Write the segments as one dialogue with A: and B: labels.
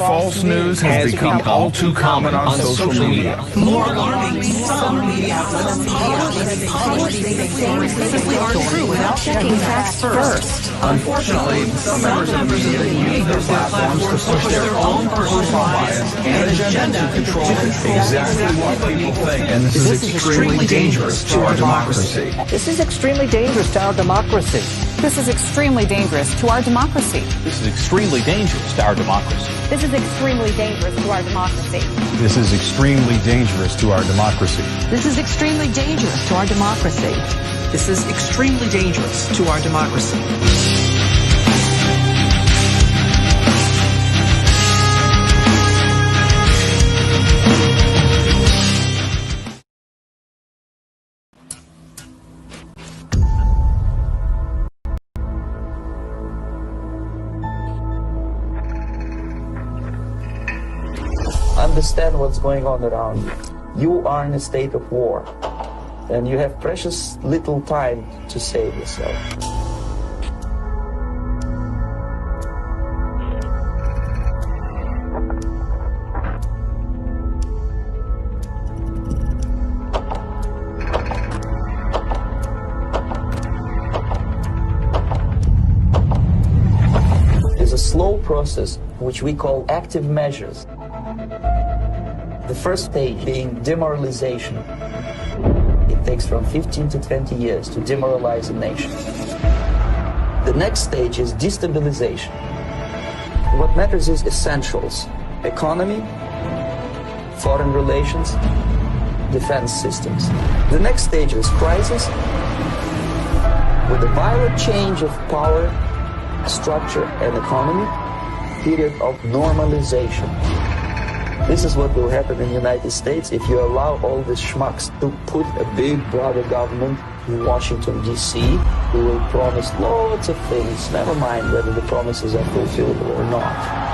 A: false news has become all too common on social media.
B: More alarming, some media outlets publish things simply aren't true without checking facts first.
A: Unfortunately, some members of the media use their platforms to push their own personal bias and agenda to control exactly what people think. And this is extremely dangerous to our democracy.
C: This is extremely dangerous to our democracy.
D: This is extremely dangerous to our democracy.
E: This is extremely dangerous to our democracy.
F: This is extremely dangerous to our democracy.
G: This is extremely dangerous to our democracy.
H: This is extremely dangerous to our democracy.
B: This is extremely dangerous to our democracy.
I: Understand what's going on around you. You are in a state of war, and you have precious little time to save yourself. It's a slow process which we call active measures. The first stage being demoralization. It takes from 15 to 20 years to demoralize a nation. The next stage is destabilization. What matters is essentials: economy, foreign relations, defense systems. The next stage is crisis, with a violent change of power, structure, and economy, period of normalization. This is what will happen in the United States if you allow all these schmucks to put a big brother government in Washington, D.C., who will promise lots of things, never mind whether the promises are fulfillable or not.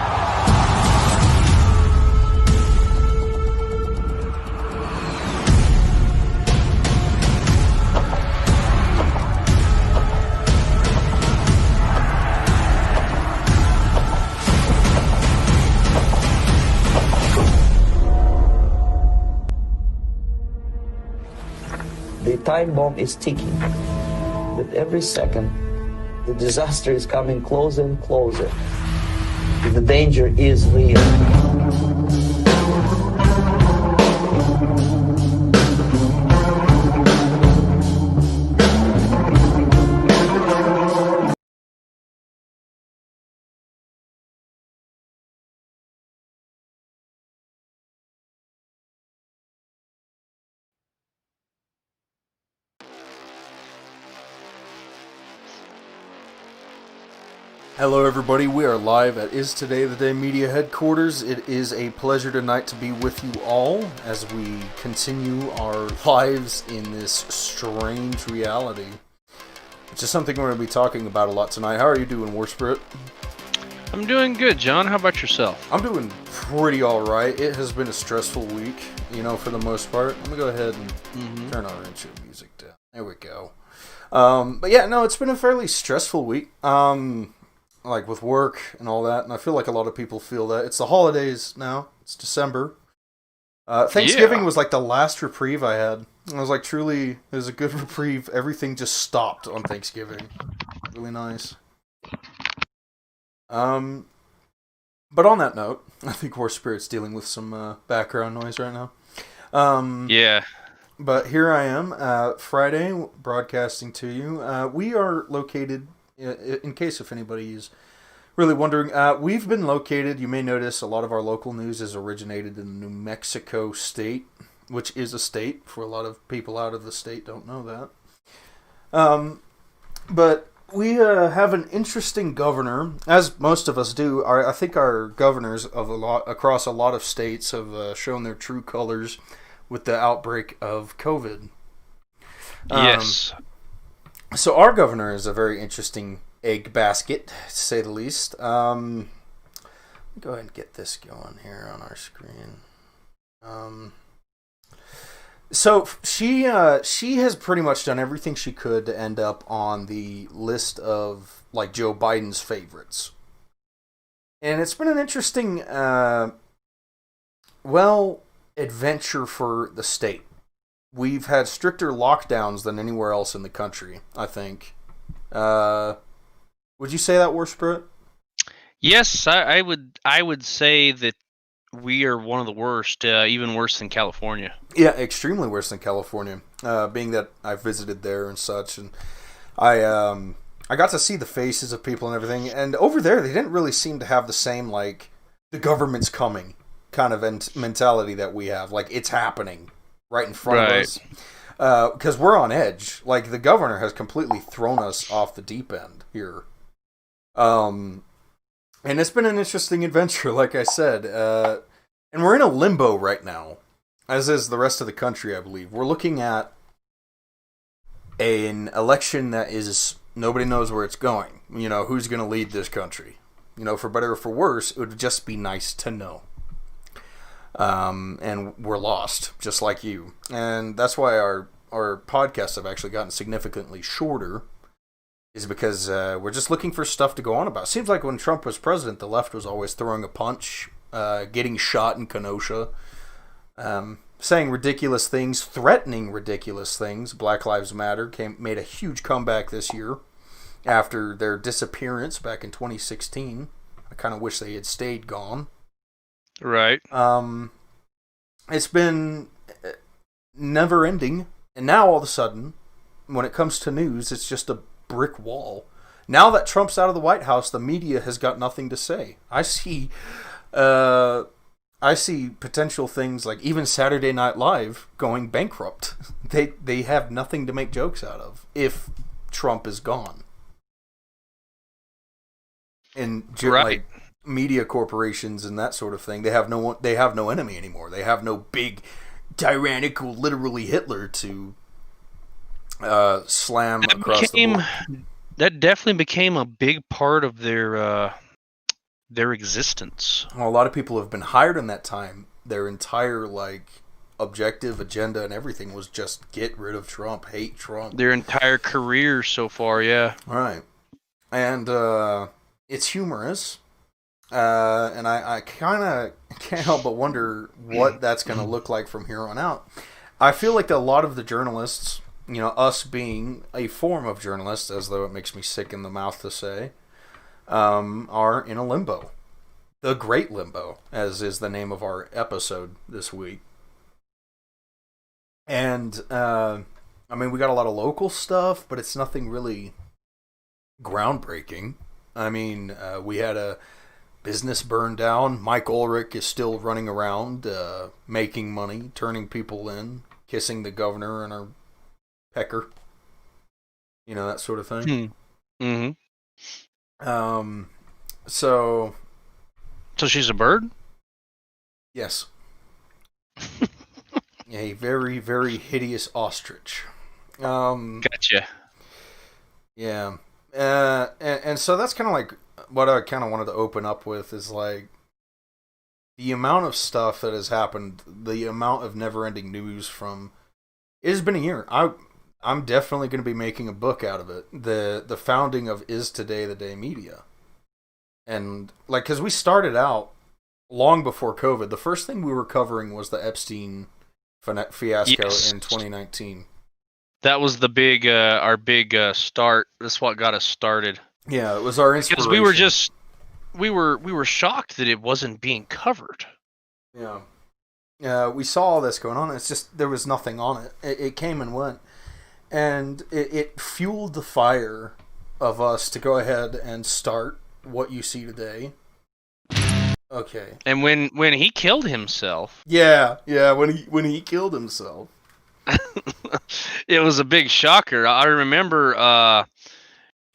I: The time bomb is ticking. With every second, the disaster is coming closer and closer. The danger is real.
J: Hello everybody, we are live at Is Today the Day Media Headquarters. It is a pleasure tonight to be with you all as we continue our lives in this strange reality, which is something we're going to be talking about a lot tonight. How are you doing, War Spirit?
K: I'm doing good, John. How about yourself?
J: I'm doing pretty alright. It has been a stressful week, for the most part. Let me go ahead and turn our intro music down. There we go. But yeah, no, it's been a fairly stressful week. Like with work and all that, and I feel like a lot of people feel that. It's the holidays now. It's December. Thanksgiving was like the last reprieve I had. I was like, truly, it was a good reprieve. Everything just stopped on Thanksgiving. Really nice. But on that note, I think War Spirit's dealing with some background noise right now.
K: Yeah.
J: But here I am, Friday, broadcasting to you. We are located... In case if anybody is really wondering, we've been located, you may notice a lot of our local news is originated in New Mexico State, which is a state. For a lot of people out of the state don't know that. But we have an interesting governor, as most of us do. I think our governors of across a lot of states have shown their true colors with the outbreak of COVID.
K: Yes.
J: So our governor is a very interesting egg basket, to say the least. Let me go ahead and get this going here on our screen. So she has pretty much done everything she could to end up on the list of like Joe Biden's favorites. And it's been an interesting, adventure for the state. We've had stricter lockdowns than anywhere else in the country, I think. Would you say that, War Spirit?
K: Yes, I would say that we are one of the worst, even worse than California.
J: Yeah, extremely worse than California. Being that I visited there and such, and I got to see the faces of people and everything. And over there, they didn't really seem to have the same like the government's coming kind of mentality that we have. Like it's happening right in front of us. Because we're on edge. Like the governor has completely thrown us off the deep end here. And it's been an interesting adventure, like I said. And we're in a limbo right now, as is the rest of the country, I believe. We're looking at an election that is, nobody knows where it's going. You know, who's going to lead this country? You know, for better or for worse, it would just be nice to know. And we're lost, just like you. And that's why our podcasts have actually gotten significantly shorter, is because we're just looking for stuff to go on about. Seems like when Trump was president, the left was always throwing a punch, getting shot in Kenosha, saying ridiculous things, threatening ridiculous things. Black Lives Matter made a huge comeback this year after their disappearance back in 2016. I kind of wish they had stayed gone.
K: Right.
J: It's been never ending, and now all of a sudden, when it comes to news, it's just a brick wall. Now that Trump's out of the White House, the media has got nothing to say. I see potential things like even Saturday Night Live going bankrupt. They have nothing to make jokes out of if Trump is gone. And like media corporations and that sort of thing, they have no enemy anymore. They have no big tyrannical, literally Hitler to slam across the board.
K: That definitely became a big part of their existence.
J: Well, a lot of people have been hired in that time. Their entire objective agenda and everything was just get rid of Trump, hate Trump.
K: Their entire career so far, yeah.
J: Right. And it's humorous. And I kind of can't help but wonder what that's going to look like from here on out. I feel like a lot of the journalists, you know, us being a form of journalists, as though it makes me sick in the mouth to say, are in a limbo. The Great Limbo, as is the name of our episode this week. And, I mean, we got a lot of local stuff, but it's nothing really groundbreaking. I mean, we had a business burned down. Mike Ulrich is still running around, making money, turning people in, kissing the governor and her pecker. You know, that sort of thing.
K: Mm-hmm.
J: So
K: she's a bird?
J: Yes. A very, very hideous ostrich.
K: Gotcha.
J: Yeah. And so that's kind of like what I kind of wanted to open up with is like the amount of stuff that has happened, the amount of never-ending news from. It has been a year. I'm definitely going to be making a book out of it. The founding of Is Today the Day Media, and because we started out long before COVID. The first thing we were covering was the Epstein fiasco in 2019.
K: That was the big, our big start. That's what got us started.
J: Yeah, it was our inspiration.
K: Because we were shocked that it wasn't being covered.
J: Yeah, we saw all this going on. It's just there was nothing on it. It came and went, and it fueled the fire of us to go ahead and start what you see today. Okay.
K: And when he killed himself.
J: Yeah, when he killed himself.
K: It was a big shocker. I remember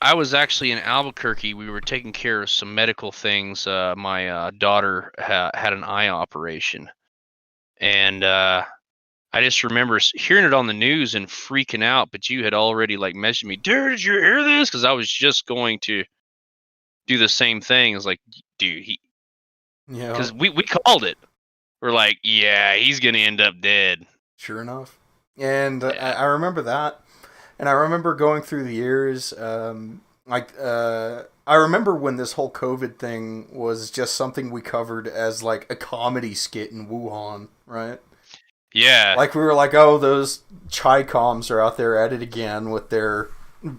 K: I was actually in Albuquerque. We were taking care of some medical things. My daughter had an eye operation. And I just remember hearing it on the news and freaking out, but you had already messaged me, dude, did you hear this? Because I was just going to do the same thing. It's like, dude, because we called it. We're like, yeah, he's going to end up dead.
J: Sure enough. And I remember that. And I remember going through the years, I remember when this whole COVID thing was just something we covered as like a comedy skit in Wuhan, right?
K: Yeah.
J: Like we were like, oh, those Chi-Coms are out there at it again with their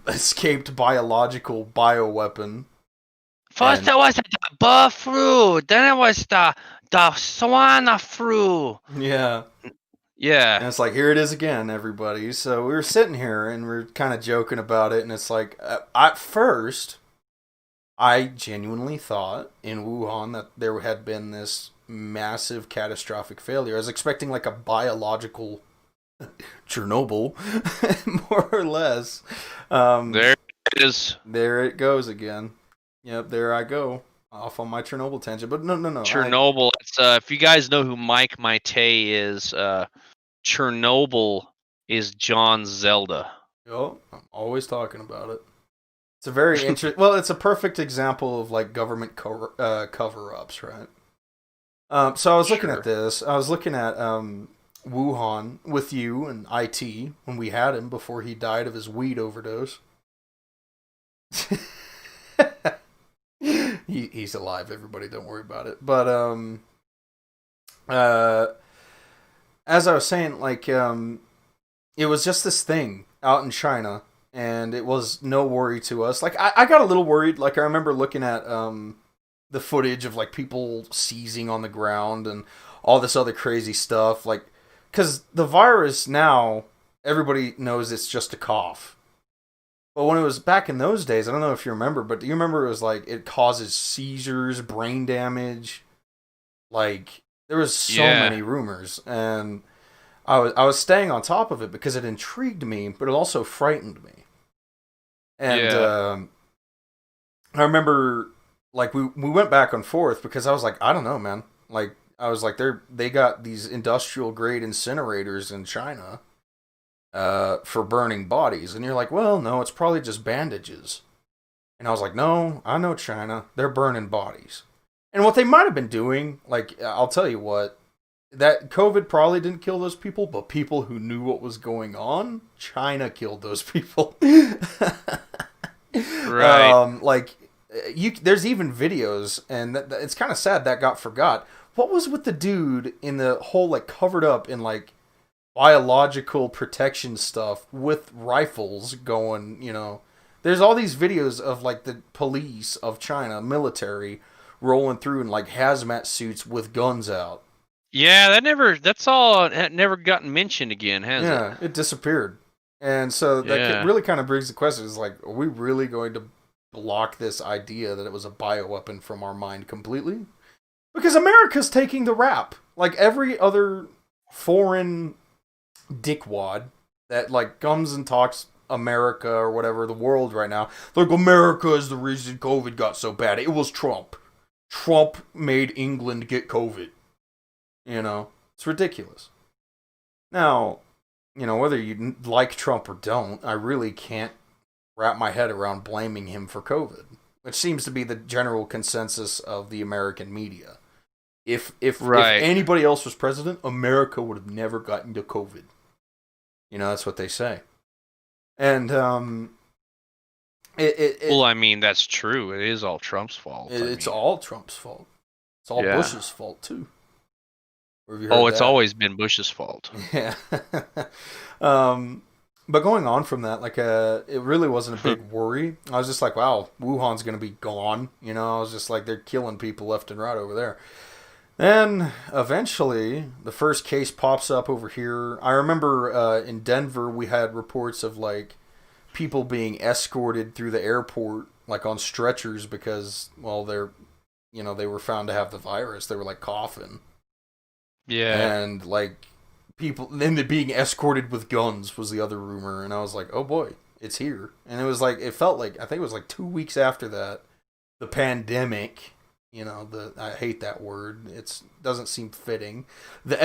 J: escaped biological bioweapon.
K: First it was the bird flu, then it was the swan flu.
J: Yeah.
K: Yeah.
J: And it's like, here it is again, everybody. So we were sitting here and we are kind of joking about it, and it's like, at first, I genuinely thought in Wuhan that there had been this massive catastrophic failure. I was expecting like a biological Chernobyl, more or less.
K: There it is.
J: There it goes again. Yep, there I go. Off on my Chernobyl tangent. But no.
K: Chernobyl. It's, if you guys know who Mike Maite is, Chernobyl is John Zelda.
J: Yo, I'm always talking about it. It's a very interesting... well, it's a perfect example of, like, government cover-ups, right? So I was looking at this. I was looking at Wuhan with you and IT when we had him before he died of his weed overdose. He's alive, everybody. Don't worry about it. But, as I was saying, like, it was just this thing out in China, and it was no worry to us. Like, I got a little worried. Like, I remember looking at the footage of, like, people seizing on the ground and all this other crazy stuff. Like, because the virus now, everybody knows it's just a cough. But when it was back in those days, I don't know if you remember, but do you remember it was like, it causes seizures, brain damage? Like, there was so many rumors, and I was staying on top of it because it intrigued me, but it also frightened me. And I remember, like, we went back and forth because I was like, I don't know, man. Like, I was like, they got these industrial grade incinerators in China for burning bodies, and you're like, well, no, it's probably just bandages. And I was like, no, I know China, they're burning bodies. And what they might have been doing, like, I'll tell you what, that COVID probably didn't kill those people, but people who knew what was going on, China killed those people.
K: Right.
J: Like, there's even videos, and it's kind of sad that got forgot. What was with the dude in the whole, like, covered up in, like, biological protection stuff with rifles going, you know? There's all these videos of, like, the police of China, military, rolling through in, like, hazmat suits with guns out.
K: Yeah, that's all never gotten mentioned again, has it?
J: Yeah, it disappeared. And so that really kind of brings the question, is like, are we really going to block this idea that it was a bioweapon from our mind completely? Because America's taking the rap. Like, every other foreign dickwad that, like, comes and talks America or whatever, the world right now, like, America is the reason COVID got so bad. It was Trump. Trump made England get COVID. You know, it's ridiculous. Now, you know, whether you like Trump or don't, I really can't wrap my head around blaming him for COVID, which seems to be the general consensus of the American media. If anybody else was president, America would have never gotten to COVID. You know, that's what they say. And
K: well, I mean, that's true. It is all Trump's fault.
J: It's all Trump's fault. It's all Bush's fault too.
K: It's always been Bush's fault.
J: Yeah. But going on from that, like, it really wasn't a big worry. I was just like, wow, Wuhan's going to be gone. You know, I was just like, they're killing people left and right over there. Then, eventually, the first case pops up over here. I remember in Denver, we had reports of, like, people being escorted through the airport, like, on stretchers because, well, they were found to have the virus. They were, like, coughing.
K: Yeah.
J: And, like, people, then they're being escorted with guns was the other rumor. And I was like, oh boy, it's here. And it was like, it felt like, I think it was like 2 weeks after that, the pandemic, you know, I hate that word. It doesn't seem fitting. The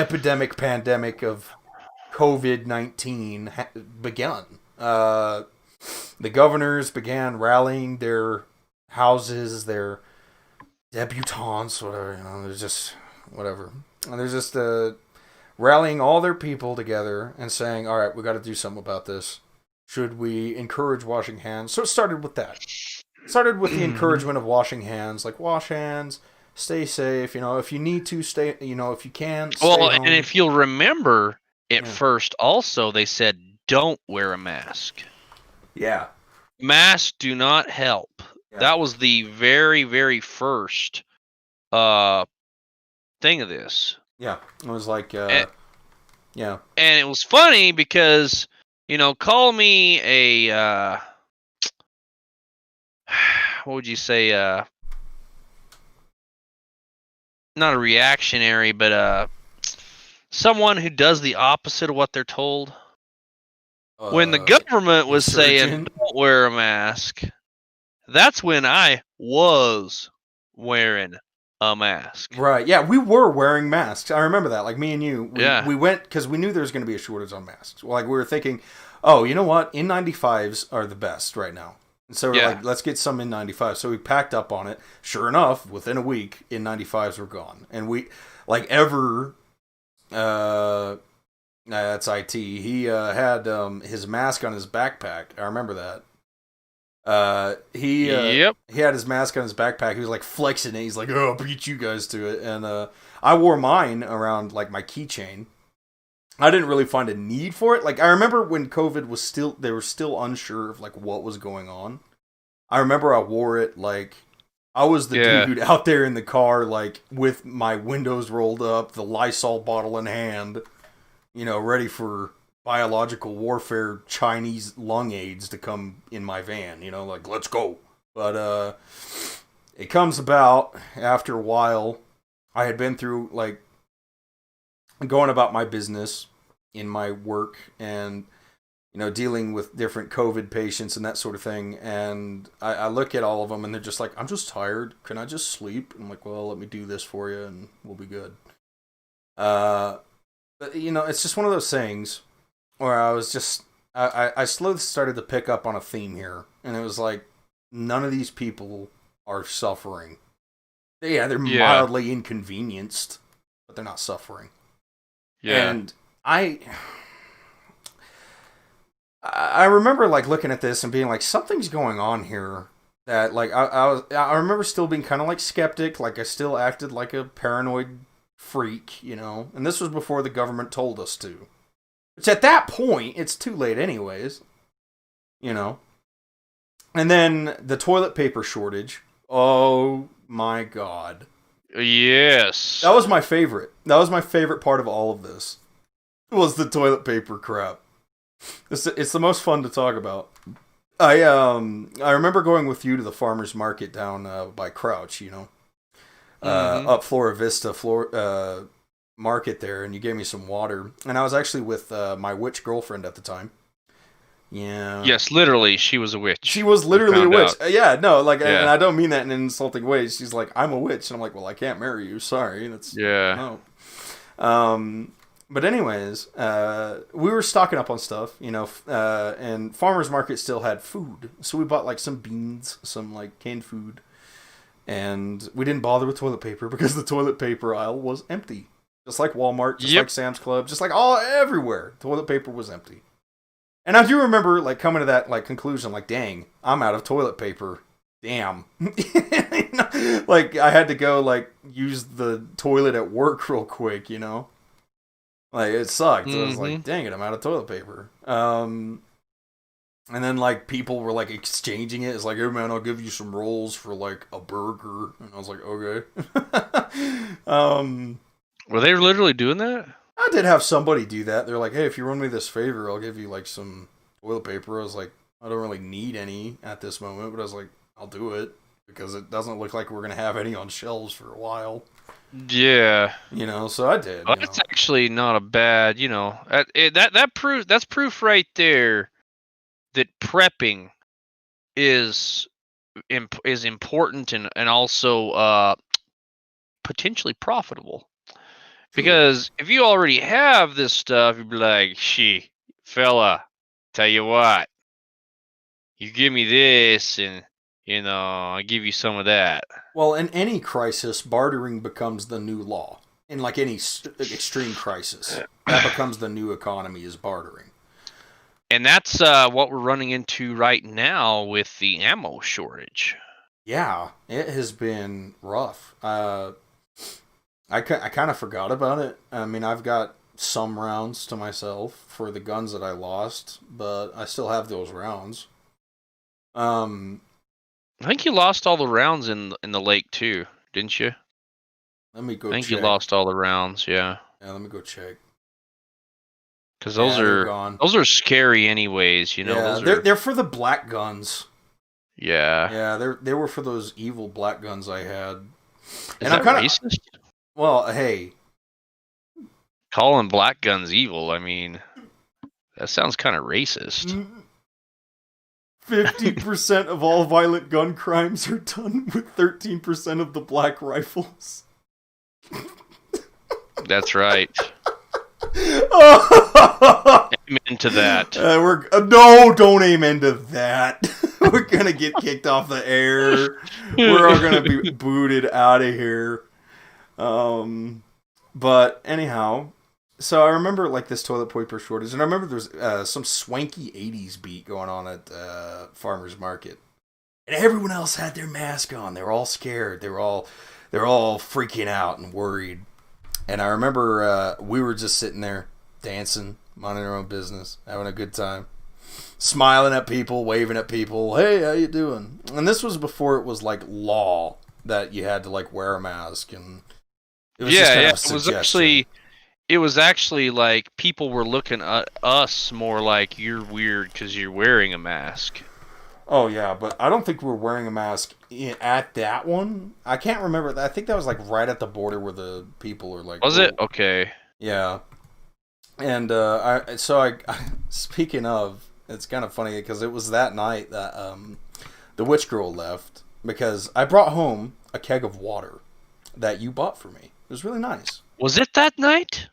J: pandemic of COVID-19 begun. The governors began rallying their houses, their debutantes, whatever, you know, there's just, whatever. And they're just rallying all their people together and saying, all right, we got to do something about this. Should we encourage washing hands? So it started with that. started with the encouragement of washing hands, like wash hands, stay safe. If you need to stay, if you can, stay home.
K: And if you'll remember, at first also they said don't wear a mask.
J: Yeah.
K: Masks do not help. Yeah. That was the very, very first thing of this.
J: Yeah, it was like,
K: and it was funny because, call me a, what would you say, not a reactionary, but someone who does the opposite of what they're told. When the government was saying don't wear a mask, that's when I was wearing a mask.
J: Right, yeah, we were wearing masks. I remember that. Like, me and you, we went, because we knew there was going to be a shortage on masks. Like, we were thinking, oh, you know what? N95s are the best right now. And so we're like, let's get some N95s. So we packed up on it. Sure enough, within a week, N95s were gone. And we, like, that's IT. He had his mask on his backpack. I remember that. He had his mask on his backpack. He was like flexing it. He's like, "Oh, I'll beat you guys to it." And I wore mine around like my keychain. I didn't really find a need for it. Like, I remember when COVID was they were still unsure of like what was going on. I remember I wore it like I was the dude out there in the car, like with my windows rolled up, the Lysol bottle in hand, ready for biological warfare Chinese lung aids to come in my van, like, let's go. But it comes about after a while. I had been through, like, going about my business in my work and, dealing with different COVID patients and that sort of thing. And I look at all of them and they're just like, I'm just tired. Can I just sleep? I'm like, well, let me do this for you and we'll be good. But, it's just one of those things where I was just, I slowly started to pick up on a theme here. And it was like, none of these people are suffering. Yeah, they're mildly inconvenienced, but they're not suffering. Yeah. And I remember like looking at this and being like, something's going on here. That like I remember still being kind of like skeptic, like I still acted like a paranoid freak, and this was before the government told us to. Which at that point, it's too late anyways, And then the toilet paper shortage. Oh my God.
K: Yes.
J: That was my favorite. That was my favorite part of all of this. Was the toilet paper crap. It's the most fun to talk about. I remember going with you to the farmer's market down by Crouch, up Flora Vista market there, and you gave me some water. And I was actually with my witch girlfriend at the time. Yeah.
K: Yes, literally, she was a witch.
J: She was literally a witch. And I don't mean that in an insulting way. She's like, I'm a witch. And I'm like, well, I can't marry you. Sorry. No. But anyways, we were stocking up on stuff, and farmer's market still had food. So we bought like some beans, some like canned food. And we didn't bother with toilet paper because the toilet paper aisle was empty. Just like Walmart, just like Sam's Club, just like everywhere. Toilet paper was empty. And I do remember like coming to that like conclusion, like, dang, I'm out of toilet paper. Damn. Like I had to go like use the toilet at work real quick, Like it sucked. I was like, dang it, I'm out of toilet paper. And then like people were like exchanging it. It's like, hey man, I'll give you some rolls for like a burger. And I was like, okay.
K: Were they literally doing that?
J: I did have somebody do that. They're like, hey, if you run me this favor, I'll give you like some toilet paper. I was like, I don't really need any at this moment, but I was like, I'll do it because it doesn't look like we're going to have any on shelves for a while.
K: Yeah.
J: So I did.
K: Well, that's actually not a bad, that's proof right there that prepping is important and also potentially profitable. Because if you already have this stuff, you'd be like, fella, tell you what, you give me this and, I give you some of that.
J: Well, in any crisis, bartering becomes the new law. In like any extreme crisis, that becomes the new economy is bartering.
K: And that's what we're running into right now with the ammo shortage.
J: Yeah, it has been rough. I kind of forgot about it. I mean, I've got some rounds to myself for the guns that I lost, but I still have those rounds.
K: I think you lost all the rounds in the lake too, didn't you?
J: Let me go
K: I think
J: check.
K: you lost all the rounds, yeah.
J: Yeah, let me go check.
K: Because those
J: they're
K: are
J: gone.
K: those are scary, anyways. You know,
J: Yeah,
K: those are.
J: they're for the black guns.
K: Yeah.
J: Yeah, they were for those evil black guns I had.
K: Is that racist?
J: Well, hey,
K: calling black guns evil. I mean, that sounds kind of racist.
J: 50% of all violent gun crimes are done with 13% of the black rifles.
K: That's right. Amen to that.
J: No, don't amen to that. We're gonna get kicked off the air. We're all gonna be booted out of here. But anyhow, so I remember like this toilet paper shortage, and I remember there's some swanky '80s beat going on at Farmers Market, and everyone else had their mask on. They were all scared. They were all freaking out and worried. And I remember we were just sitting there dancing, minding our own business, having a good time, smiling at people, waving at people. Hey, how you doing? And this was before it was like law that you had to like wear a mask, and it was just kind of a suggestion.
K: It was actually like people were looking at us more like you're weird because you're wearing a mask.
J: Oh yeah, but I don't think we were wearing a mask at that one. I can't remember. I think that was like right at the border where the people are like.
K: Was it? Okay.
J: Yeah. And speaking of, it's kind of funny because it was that night that the witch girl left because I brought home a keg of water that you bought for me. It was really nice.
K: Was it that night?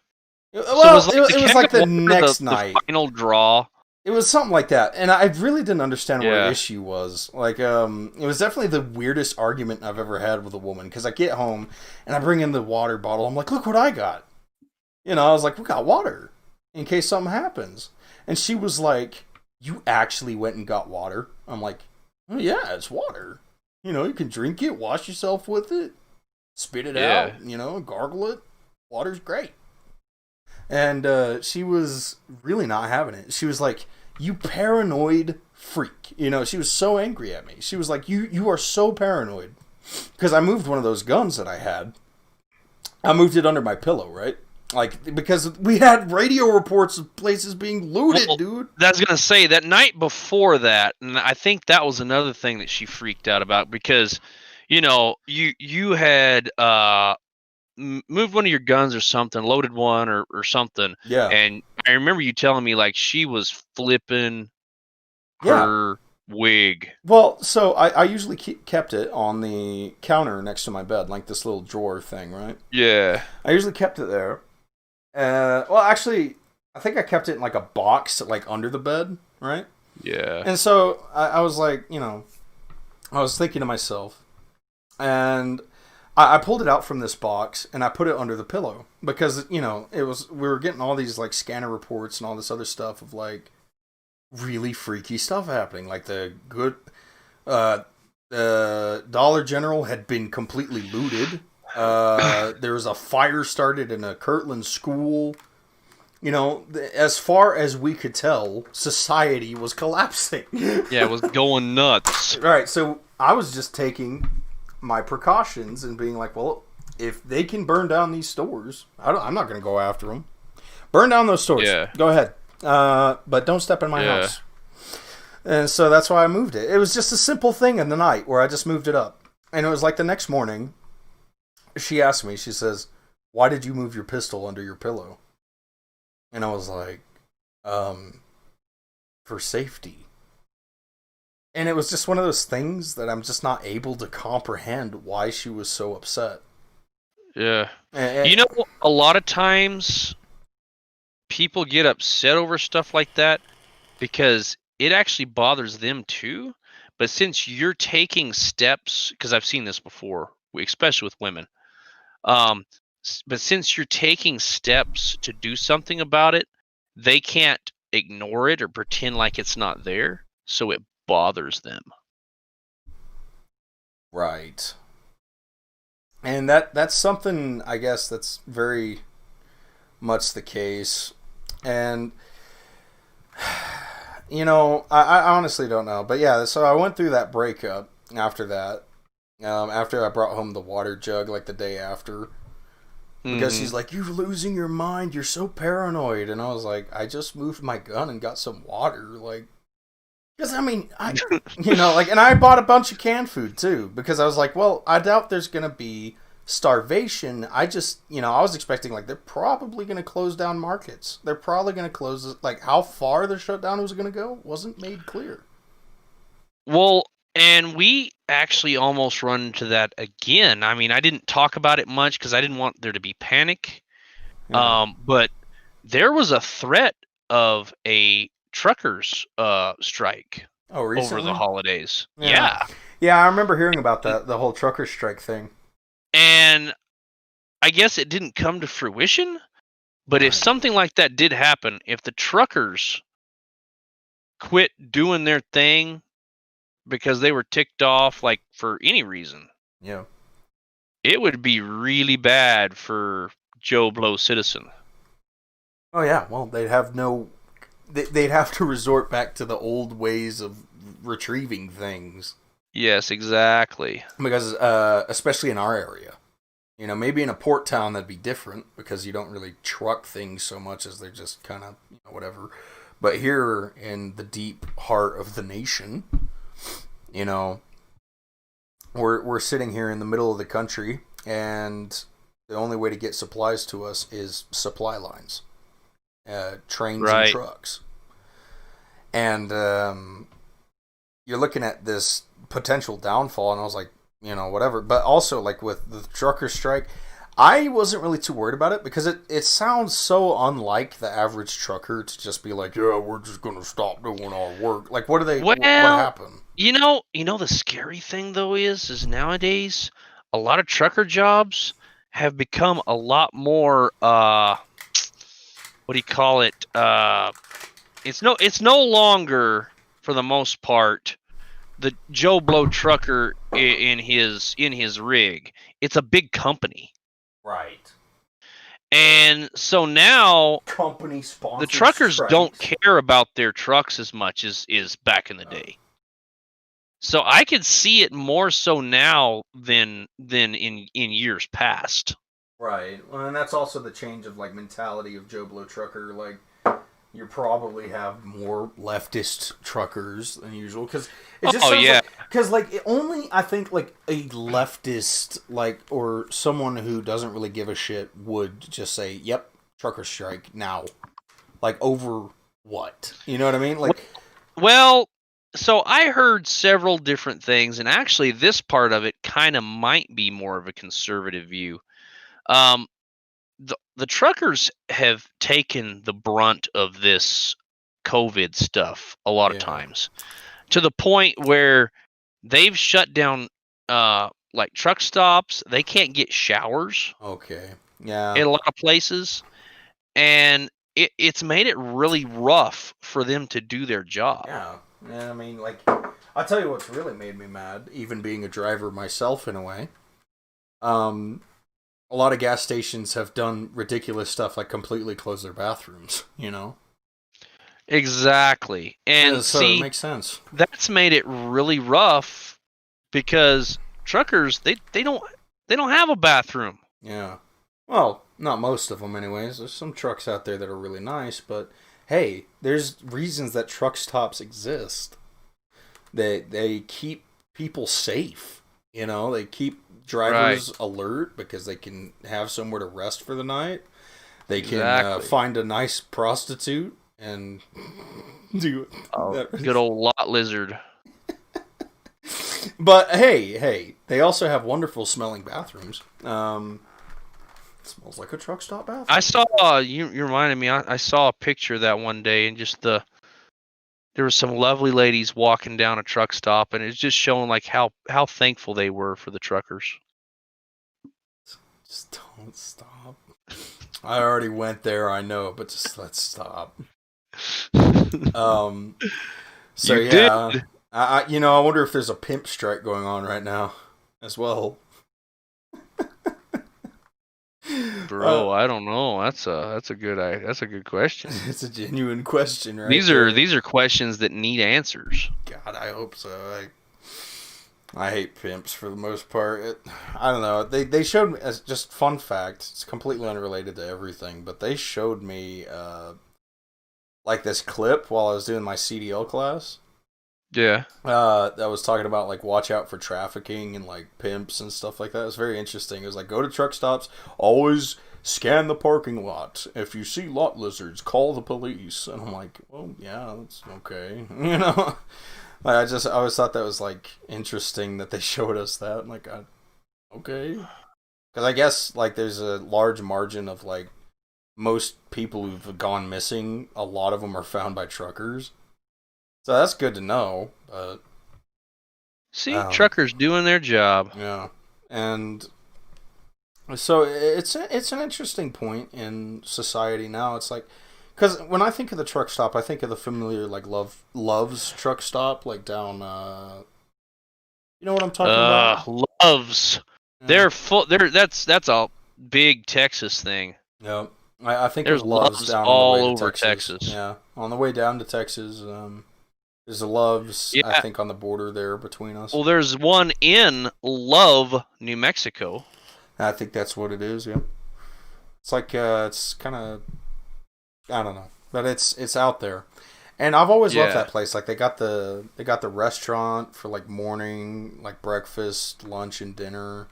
J: Well, so it was like the next night.
K: The final draw.
J: It was something like that, and I really didn't understand what the issue was. Like, it was definitely the weirdest argument I've ever had with a woman, because I get home, and I bring in the water bottle, I'm like, look what I got. You know, I was like, we got water, in case something happens. And she was like, you actually went and got water? I'm like, oh yeah, it's water. You know, you can drink it, wash yourself with it, spit it out, you know, gargle it. Water's great. And she was really not having it. She was like, you paranoid freak. You know, she was so angry at me. She was like, you are so paranoid. Because I moved one of those guns that I had. I moved it under my pillow, right? Like, because we had radio reports of places being looted, dude.
K: That's going to say, that night before that, and I think that was another thing that she freaked out about, because, you know, you had moved one of your guns or something, loaded one or something.
J: Yeah.
K: And I remember you telling me like she was flipping her wig.
J: Well, so I usually kept it on the counter next to my bed, like this little drawer thing, right?
K: Yeah.
J: I usually kept it there. Well, actually, I think I kept it in like a box, like under the bed, right?
K: Yeah.
J: And so I was like, you know, I was thinking to myself, and I pulled it out from this box and I put it under the pillow because, you know, we were getting all these like scanner reports and all this other stuff of like really freaky stuff happening. Like the Dollar General had been completely looted. There was a fire started in a Kirtland school. You know, as far as we could tell, society was collapsing.
K: Yeah, it was going nuts.
J: Right, so I was just taking my precautions and being like, well, if they can burn down these stores, I'm not going to go after them. Burn down those stores.
K: Yeah.
J: Go ahead. But don't step in my house. And so that's why I moved it. It was just a simple thing in the night where I just moved it up. And it was like the next morning, she asked me, she says, why did you move your pistol under your pillow? And I was like, for safety. And it was just one of those things that I'm just not able to comprehend why she was so upset.
K: Yeah. You know, a lot of times people get upset over stuff like that because it actually bothers them too. But since you're taking steps, because I've seen this before, especially with women, but since you're taking steps to do something about it, they can't ignore it or pretend like it's not there. So it bothers them.
J: Right. And that's something, I guess, that's very much the case. And, I honestly don't know. But yeah, so I went through that breakup after that. After I brought home the water jug, like the day after. Because she's like, you're losing your mind. You're so paranoid. And I was like, I just moved my gun and got some water. Like, because, I mean, and I bought a bunch of canned food, too. Because I was like, well, I doubt there's going to be starvation. I just, I was expecting, like, they're probably going to close down markets. They're probably going to close, like, how far the shutdown was going to go wasn't made clear.
K: Well, and we actually almost run into that again. I mean, I didn't talk about it much because I didn't want there to be panic.
J: Yeah.
K: But there was a threat of a truckers strike over the holidays. Yeah.
J: Yeah, I remember hearing about that, the whole trucker strike thing.
K: And I guess it didn't come to fruition, but if something like that did happen, if the truckers quit doing their thing because they were ticked off, like, for any reason,
J: yeah,
K: it would be really bad for Joe Blow citizen.
J: Oh yeah, well, they'd have to resort back to the old ways of retrieving things.
K: Yes, exactly.
J: Because especially in our area, maybe in a port town that'd be different because you don't really truck things so much as they're just kind of whatever. But here in the deep heart of the nation, we're sitting here in the middle of the country, and the only way to get supplies to us is supply lines, trains and trucks. And you're looking at this potential downfall, and I was like, whatever. But also, like, with the trucker strike, I wasn't really too worried about it because it sounds so unlike the average trucker to just be like, yeah, we're just going to stop doing our work. Like, what happened?
K: The scary thing, though, is nowadays a lot of trucker jobs have become a lot more, what do you call it? It's no longer, for the most part, the Joe Blow trucker in his rig. It's a big company.
J: Right.
K: And so now
J: company sponsored
K: the truckers
J: strikes.
K: Don't care about their trucks as much as back in the day. So I could see it more so now than in years past.
J: Right. Well, and that's also the change of, like, mentality of Joe Blow trucker. Like, you probably have more leftist truckers than usual because it just because only I think like a leftist or someone who doesn't really give a shit would just say, "Yep, trucker strike now," like over what, you know what I mean? Like,
K: well, so I heard several different things, and actually, this part of it kind of might be more of a conservative view. The truckers have taken the brunt of this COVID stuff a lot of times, to the point where they've shut down like truck stops. They can't get showers.
J: Okay. Yeah.
K: In a lot of places, and it's made it really rough for them to do their job.
J: Yeah. I mean, like, I'll tell you what's really made me mad, even being a driver myself in a way. A lot of gas stations have done ridiculous stuff like completely close their bathrooms,
K: Exactly. And
J: so it makes sense.
K: That's made it really rough because truckers they don't have a bathroom.
J: Yeah. Well, not most of them anyways. There's some trucks out there that are really nice, but hey, there's reasons that truck stops exist. They keep people safe, they keep drivers alert because they can have somewhere to rest for the night. They can find a nice prostitute and do
K: good old lot lizard.
J: But hey, they also have wonderful smelling bathrooms. It smells like a truck stop bathroom.
K: I saw you reminded me. I saw a picture of that one day, and just there were some lovely ladies walking down a truck stop, and it's just showing like how thankful they were for the truckers.
J: Just don't stop. I already went there, I know, but just let's stop. So
K: you did.
J: I wonder if there's a pimp strike going on right now. as well.
K: Bro, I don't know. That's a good question.
J: It's a genuine question, right?
K: These are questions that need answers.
J: God, I hope so. I hate pimps for the most part. I don't know. They showed me, as just fun fact. It's completely unrelated to everything, but they showed me like this clip while I was doing my CDL class.
K: Yeah.
J: That was talking about like watch out for trafficking and like pimps and stuff like that. It was very interesting. It was like go to truck stops, always scan the parking lot. If you see lot lizards, call the police. And I'm like, well, yeah, that's okay. You know, I always thought that was like interesting that they showed us that. I'm like, okay, because I guess like there's a large margin of like most people who've gone missing. A lot of them are found by truckers. So that's good to know, but...
K: See, truckers doing their job.
J: Yeah, and so it's an interesting point in society now. It's like, because when I think of the truck stop, I think of the familiar, like, Love's truck stop, like down, you know what I'm talking about?
K: Love's. Yeah. They're full, that's a big Texas thing.
J: Yeah, I think
K: there's
J: of Love's down
K: all
J: on the way
K: over
J: to Texas. Yeah, on the way down to Texas, there's a Love's, yeah. I think, on the border there between us.
K: Well, there's one in Love, New Mexico.
J: I think that's what it is, yeah. It's like, it's kind of, I don't know. But it's out there. And I've always loved that place. Like, they got the restaurant for, like, morning, like, breakfast, lunch, and dinner.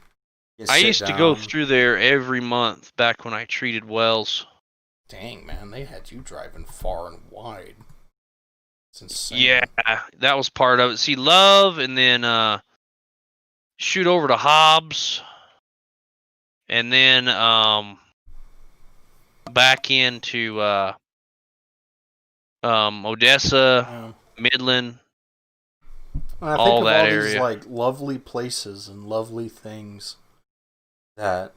K: I used to go through there every month back when I treated Wells.
J: Dang, man. They had you driving far and wide. It's insane.
K: Yeah, that was part of it. See, Love, and then shoot over to Hobbs, and then back into Odessa, Midland,
J: I
K: all
J: think
K: that
J: of all
K: area.
J: These, like, lovely places and lovely things that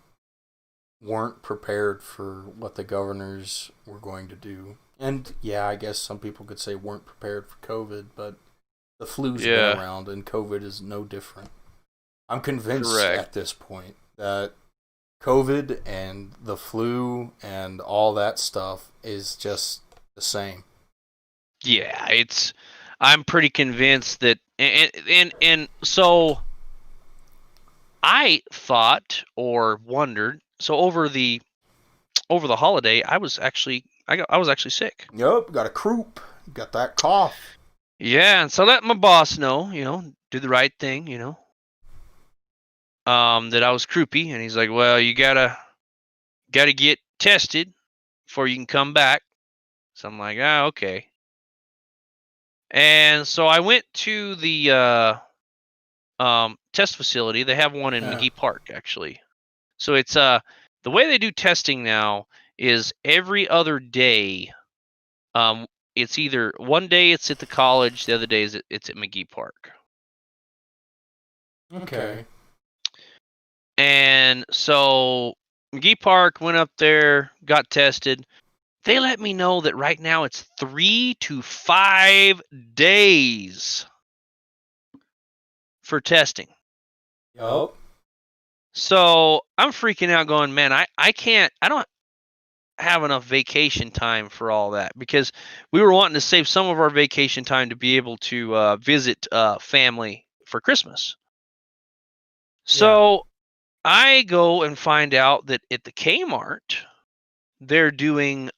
J: weren't prepared for what the governors were going to do. And, yeah, I guess some people could say weren't prepared for COVID, but the flu's been around, and COVID is no different. I'm convinced at this point that COVID and the flu and all that stuff is just the same.
K: Yeah, I'm pretty convinced that, and so I thought or wondered, so over the holiday, I was actually sick.
J: Yep, got a croup, got that cough.
K: Yeah, and so let my boss know, do the right thing, that I was croupy, and he's like, well, you gotta get tested before you can come back. So I'm like, okay. And so I went to the test facility. They have one in McGee Park, actually. So it's the way they do testing now is every other day. It's either one day it's at the college, the other day it's at McGee Park.
J: Okay.
K: And so McGee Park, went up there, got tested. They let me know that right now it's 3 to 5 days for testing.
J: Yep.
K: So I'm freaking out going, man, I don't have enough vacation time for all that, because we were wanting to save some of our vacation time to be able to visit family for Christmas. So I go and find out that at the Kmart, they're doing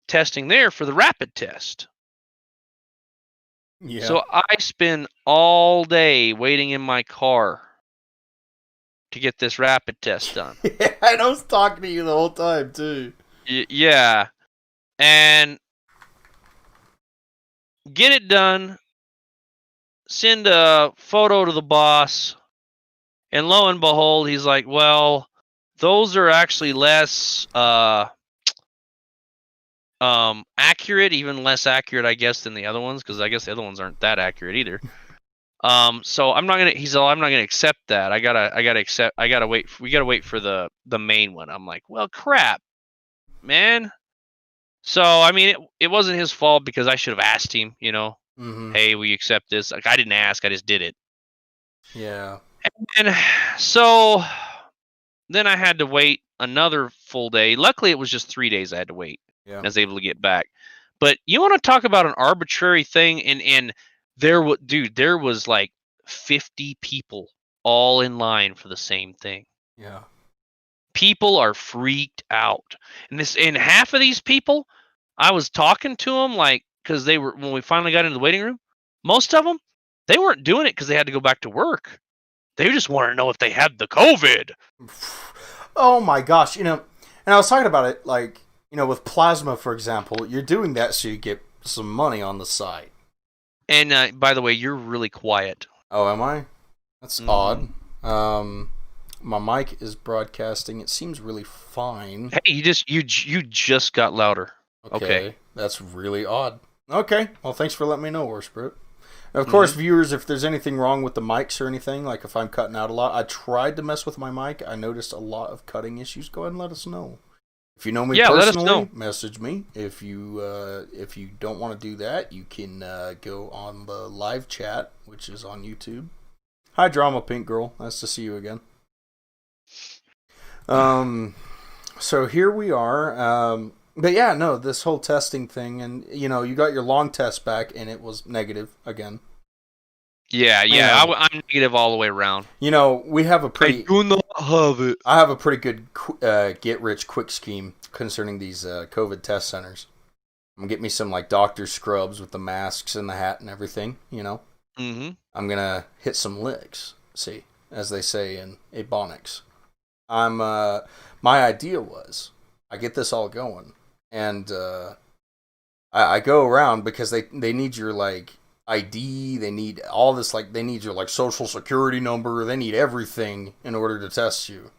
K: testing there for the rapid test.
J: Yeah.
K: So I spend all day waiting in my car to get this rapid test done.
J: Yeah, and I was talking to you the whole time, too.
K: Yeah. And get it done, send a photo to the boss, and lo and behold, he's like, well, those are actually less accurate, even less accurate, I guess, than the other ones, because I guess the other ones aren't that accurate either. So I'm not gonna accept that. We gotta wait for the main one. I'm like, well, crap, man. So I mean, it wasn't his fault, because I should have asked him,
J: Mm-hmm.
K: Hey, will you accept this? Like, I didn't ask, I just did it.
J: Yeah.
K: And so then I had to wait another full day. Luckily, it was just 3 days I had to wait.
J: Yeah.
K: I was able to get back. But you want to talk about an arbitrary thing? And there was like 50 people all in line for the same thing.
J: Yeah.
K: People are freaked out. And half of these people, I was talking to them because they were, when we finally got into the waiting room, most of them, they weren't doing it because they had to go back to work. They just wanted to know if they had the COVID.
J: Oh my gosh, and I was talking about it, with plasma, for example, you're doing that so you get some money on the side.
K: And by the way, you're really quiet.
J: Oh, am I? That's odd. My mic is broadcasting. It seems really fine.
K: Hey, you just got louder. Okay.
J: That's really odd. Okay. Well, thanks for letting me know, Warsprit. Of course, viewers, if there's anything wrong with the mics or anything, like if I'm cutting out a lot, I tried to mess with my mic. I noticed a lot of cutting issues. Go ahead and let us know. If you know me personally,
K: let us know.
J: Message me. If you don't want to do that, you can go on the live chat, which is on YouTube. Hi, Drama Pink Girl. Nice to see you again. So here we are. But yeah, no, this whole testing thing, and you got your long test back, and it was negative again.
K: Yeah, I'm negative all the way around.
J: We have a pretty.
K: I do not have it.
J: I have a pretty good get-rich-quick scheme concerning these COVID test centers. I'm gonna get me some doctor scrubs with the masks and the hat and everything.
K: Mm-hmm.
J: I'm gonna hit some licks. See, as they say in Ebonics. My idea was I get this all going. And I go around because they need your ID, they need all this they need your social security number, they need everything in order to test you.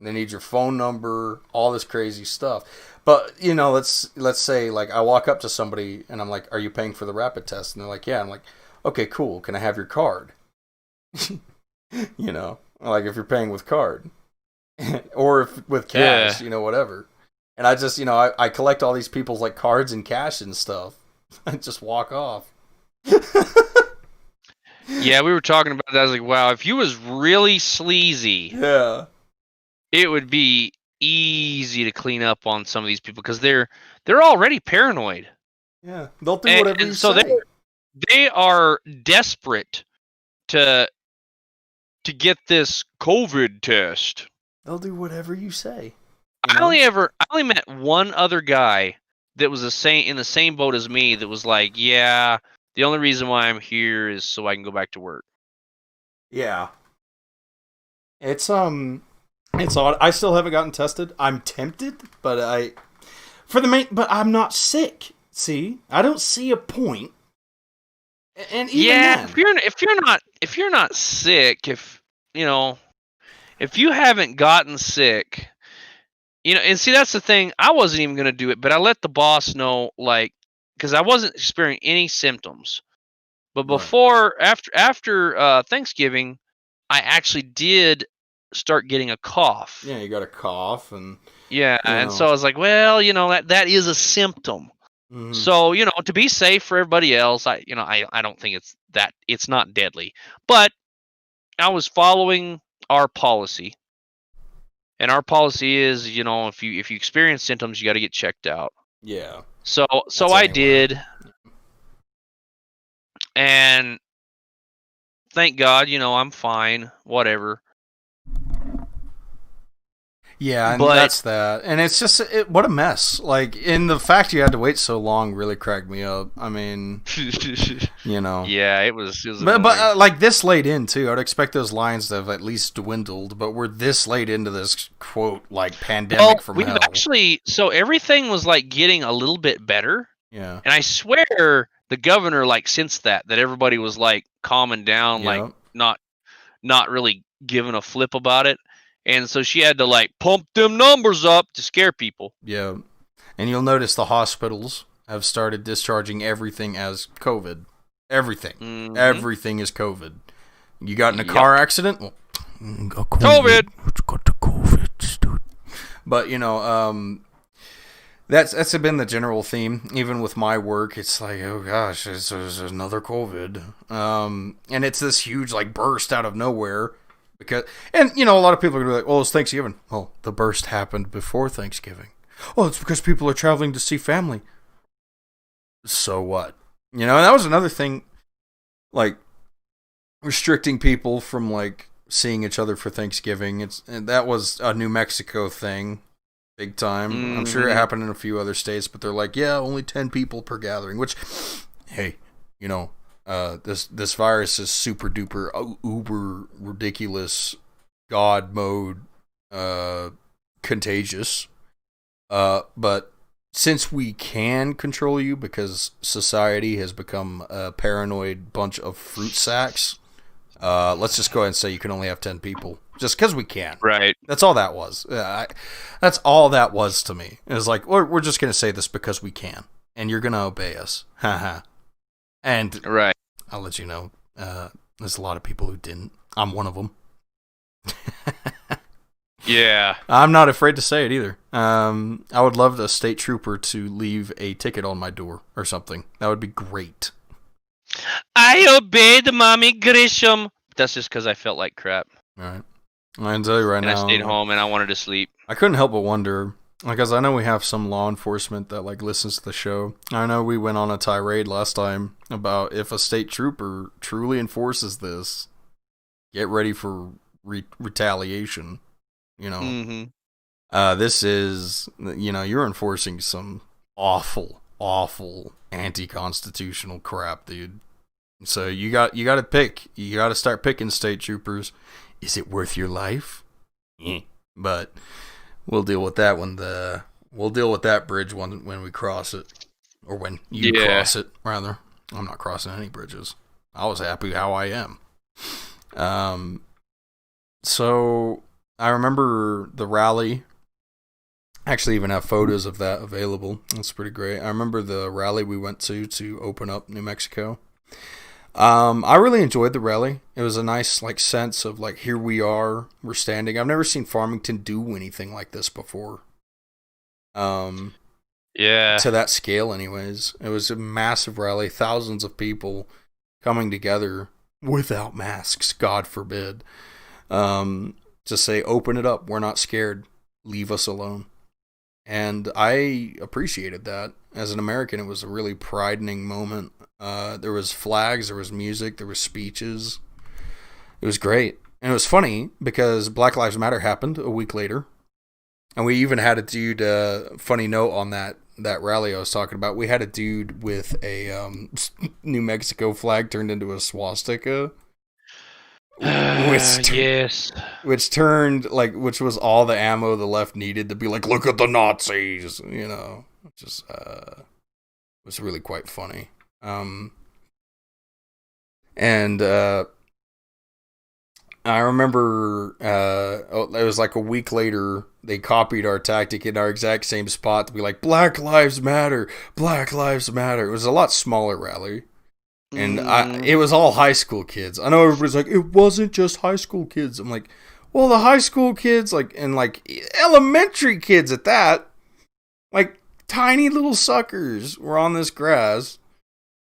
J: They need your phone number, all this crazy stuff. But let's say I walk up to somebody and I'm like, "Are you paying for the rapid test?" And they're like, "Yeah." I'm like, "Okay, cool. Can I have your card?" If you're paying with card or if with cash, whatever. And I just, I collect all these people's cards and cash and stuff. I just walk off.
K: Yeah, we were talking about that. I was like, wow, if you was really sleazy,
J: yeah,
K: it would be easy to clean up on some of these people because they're already paranoid.
J: Yeah, they'll do whatever you
K: so
J: say.
K: They are desperate to get this COVID test.
J: They'll do whatever you say.
K: I only met one other guy that was in the same boat as me that was like, yeah, the only reason why I'm here is so I can go back to work.
J: Yeah. It's odd. I still haven't gotten tested. I'm tempted, but I'm not sick. See? I don't see a point. And even then,
K: if you're not sick, if you haven't gotten sick, and see, that's the thing. I wasn't even going to do it, but I let the boss know, because I wasn't experiencing any symptoms. But after Thanksgiving, I actually did start getting a cough.
J: Yeah, you got a cough, and
K: and so I was like, well, that is a symptom.
J: Mm-hmm.
K: So to be safe for everybody else, I don't think it's not deadly, but I was following our policy. And our policy is, if you experience symptoms, you got to get checked out.
J: Yeah.
K: So I did, and thank God, I'm fine. Whatever.
J: Yeah, and that's that. And it's just what a mess. And the fact you had to wait so long really cracked me up. I mean,
K: Yeah, it was.
J: But this late in too, I'd expect those lines to have at least dwindled. But we're this late into this quote pandemic from hell.
K: So everything was getting a little bit better.
J: Yeah.
K: And I swear the governor since that everybody was calming down, not really giving a flip about it. And so she had to pump them numbers up to scare people.
J: Yeah. And you'll notice the hospitals have started discharging everything as COVID. Everything. Mm-hmm. Everything is COVID. You got in a car accident? Well,
K: COVID.
J: Got the COVID, dude. But, That's been the general theme. Even with my work, it's like, oh gosh, there's another COVID, and it's this huge like burst out of nowhere. Because, and a lot of people are gonna be like, "Oh, it's Thanksgiving." Well, the burst happened before Thanksgiving. Oh, it's because people are traveling to see family. So what? And that was another thing, like restricting people from like seeing each other for Thanksgiving. That was a New Mexico thing, big time. I'm sure it happened in a few other states, but they're like, yeah, only 10 people per gathering. Which, hey, this virus is super duper uber ridiculous god mode contagious. But since we can control you because society has become a paranoid bunch of fruit sacks, let's just go ahead and say you can only have 10 people just because we can.
K: Right.
J: That's all that was. That's all that was to me. It was like, we're just going to say this because we can, and you're going to obey us. Haha. And
K: right.
J: I'll let you know, there's a lot of people who didn't. I'm one of them.
K: Yeah.
J: I'm not afraid to say it either. I would love the state trooper to leave a ticket on my door or something. That would be great.
K: I obeyed Mommy Grisham. That's just because I felt like crap.
J: All right. I can tell you right now.
K: And I stayed home and I wanted to sleep.
J: I couldn't help but wonder, because I know we have some law enforcement that like listens to the show. I know we went on a tirade last time about if a state trooper truly enforces this, get ready for retaliation. This is, you're enforcing some awful anti-constitutional crap, dude. So you got to pick. You got to start picking state troopers. Is it worth your life? But we'll deal with that we'll deal with that bridge when we cross it, or when you cross it. Rather, I'm not crossing any bridges. I was happy how I am. So I remember the rally. I actually even have photos of that available. That's pretty great. I remember the rally we went to open up New Mexico. I really enjoyed the rally. It was a nice sense of here we are, we're standing. I've never seen Farmington do anything like this before.
K: Yeah.
J: To that scale anyways. It was a massive rally, thousands of people coming together without masks, God forbid. To say, open it up, we're not scared, leave us alone. And I appreciated that. As an American, it was a really pride-ing moment. There was flags, there was music, there was speeches. It was great. And it was funny because Black Lives Matter happened a week later. And we even had a dude, funny note on that rally I was talking about. We had a dude with a New Mexico flag turned into a swastika.
K: Yes.
J: Which was all the ammo the left needed to be like, look at the Nazis, Just was really quite funny. I remember it was like a week later they copied our tactic in our exact same spot to be like, Black Lives Matter, Black Lives Matter. It was a lot smaller rally. And it was all high school kids. I know everybody's like, it wasn't just high school kids. I'm like, well, the high school kids, and elementary kids at that, tiny little suckers were on this grass.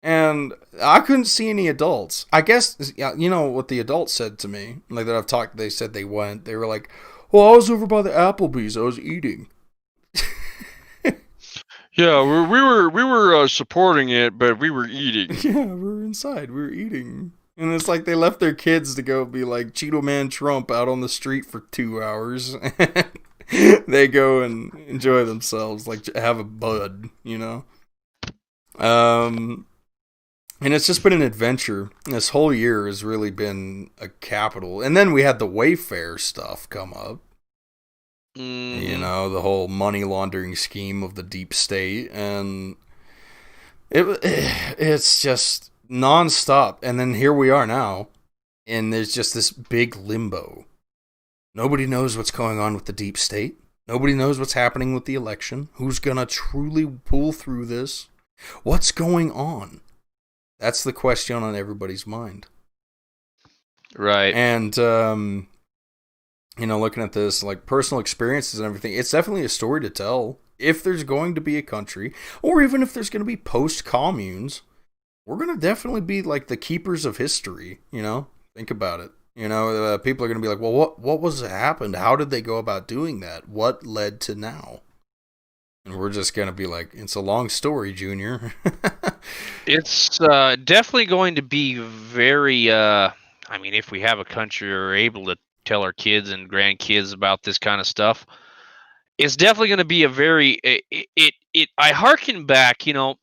J: And I couldn't see any adults. I guess, what the adults said to me, that I've talked, they said they were like, well, I was over by the Applebee's, I was eating.
K: Yeah, we were supporting it, but we were eating.
J: Yeah, we were inside. We were eating. And it's like they left their kids to go be like Cheeto Man Trump out on the street for 2 hours. They go and enjoy themselves, have a bud, And it's just been an adventure. This whole year has really been a capital. And then we had the Wayfair stuff come up. The whole money laundering scheme of the deep state, and it's just nonstop. And then here we are now, and there's just this big limbo. Nobody knows what's going on with the deep state. Nobody knows what's happening with the election. Who's gonna truly pull through this? What's going on? That's the question on everybody's mind.
K: Right.
J: And looking at this, personal experiences and everything, it's definitely a story to tell. if there's going to be a country, or even if there's going to be post-communes, we're going to definitely be like the keepers of history, you know? Think about it. You know, people are going to be like, well, what was happened? How did they go about doing that? What led to now? And we're just going to be like, it's a long story, Junior.
K: It's definitely going to be very, I mean, if we have a country we're able to tell our kids and grandkids about this kind of stuff, it's definitely going to be a very, I hearken back, you know,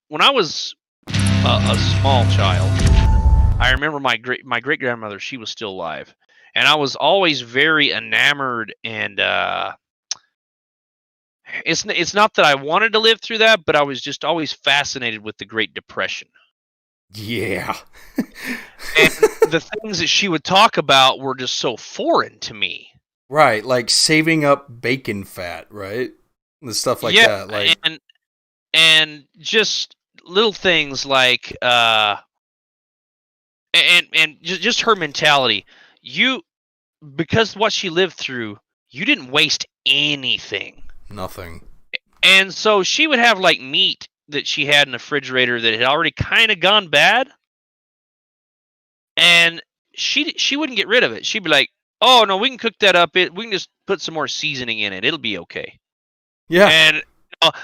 K: when I was a small child, I remember my great grandmother, she was still alive. And I was always very enamored and, it's not that I wanted to live through that, but I was just always fascinated with the Great Depression.
J: Yeah.
K: And the things that she would talk about were just so foreign to me.
J: Right, like saving up bacon fat, right? The stuff like that. Like,
K: and just little things like and just her mentality. Because what she lived through, you didn't waste anything.
J: Nothing.
K: And so she would have like meat that she had in the refrigerator that had already kind of gone bad. And she wouldn't get rid of it. She'd be like, "Oh no, we can cook that up. We can just put some more seasoning in it. It'll be okay."
J: Yeah.
K: And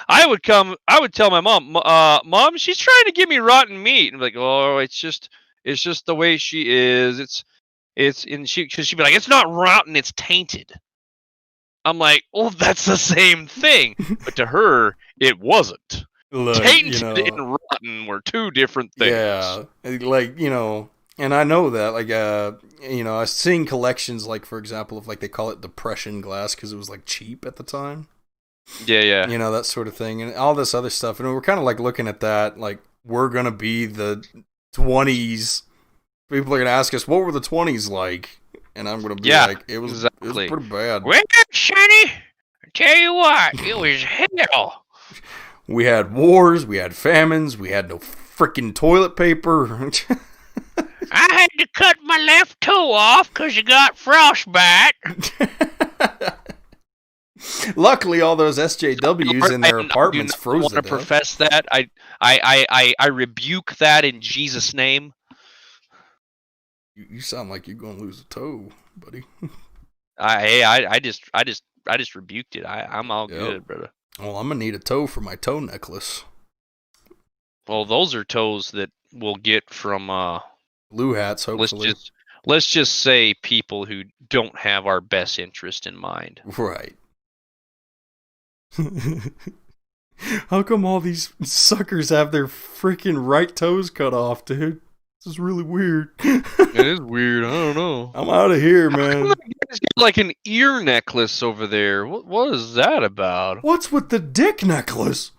K: I would tell my mom, "Mom, she's trying to give me rotten meat." And I'm like, "Oh, it's just the way she is. Because she'd be like, "It's not rotten, it's tainted." I'm like, "Well, that's the same thing." But to her, it wasn't.
J: Look,
K: Tainted and rotten were two different things.
J: Yeah, like, you know, and I know that, like, you know, I've seen collections, like, for example, of, like, they call it depression glass because it was, like, cheap at the time.
K: Yeah.
J: You know, that sort of thing, and all this other stuff. And we're kind of, like, looking at that, like, we're going to be the 20s. People are going to ask us, what were the 20s like? And I'm going to be like, it was pretty bad.
K: Well, Sonny, I tell you what, it was hell.
J: We had wars, we had famines, we had no freaking toilet paper.
K: I had to cut my left toe off because you got frostbite.
J: Luckily, all those SJWs in their apartments froze to death. I want to
K: profess that. I rebuke that in Jesus' name.
J: You sound like you're gonna lose a toe, buddy.
K: I just rebuked it. I'm all good, brother.
J: Well, I'm gonna need a toe for my toe necklace.
K: Well, those are toes that we'll get from
J: blue hats, hopefully.
K: Let's just say people who don't have our best interest in mind.
J: Right. How come all these suckers have their freaking right toes cut off, dude? This is really weird.
K: It is weird. I don't know.
J: I'm out of here, man.
K: He's got like an ear necklace over there. What is that about?
J: What's with the dick necklace?